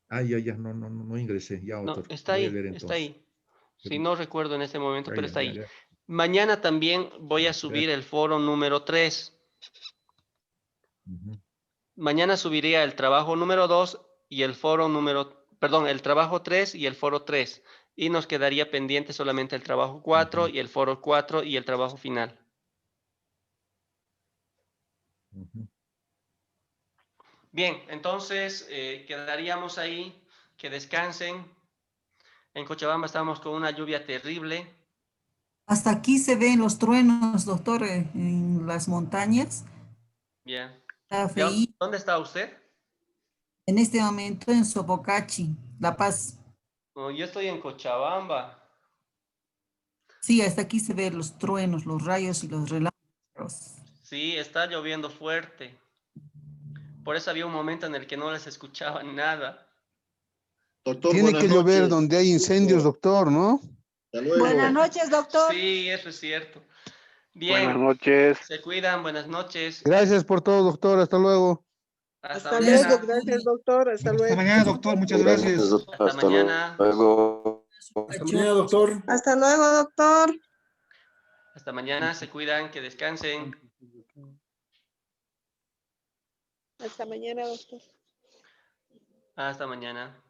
Ya, no ingresé, ya No, otro. está Voy a ahí, leer está entonces. ahí. Sí, no recuerdo en este momento, pero está ahí. Ya. Mañana también voy a subir el foro número 3. Mañana subiría el trabajo número 2 y el el trabajo 3 y el foro 3. Y nos quedaría pendiente solamente el trabajo 4 y el foro 4 y el trabajo final. Bien, entonces quedaríamos ahí, que descansen. En Cochabamba estamos con una lluvia terrible. Hasta aquí se ven los truenos, doctor, en las montañas. Bien. Está feíto. ¿Dónde está usted? En este momento en Sopocachi, La Paz. No, yo estoy en Cochabamba. Sí, hasta aquí se ven los truenos, los rayos y los relámpagos. Sí, está lloviendo fuerte. Por eso había un momento en el que no les escuchaba nada. Doctor, Tiene buenas que llover noches. donde hay incendios, doctor, ¿no? Hasta luego. Buenas noches, doctor. Sí, eso es cierto. Bien. Buenas noches. Se cuidan, buenas noches. Gracias por todo, doctor. Hasta luego. Hasta Hasta mañana. luego, gracias, doctor. Hasta luego. Hasta mañana, doctor. Muchas gracias. Hasta mañana. Hasta mañana, doctor. Hasta luego, doctor. Hasta mañana, se cuidan, que descansen. Hasta mañana, doctor. Hasta mañana.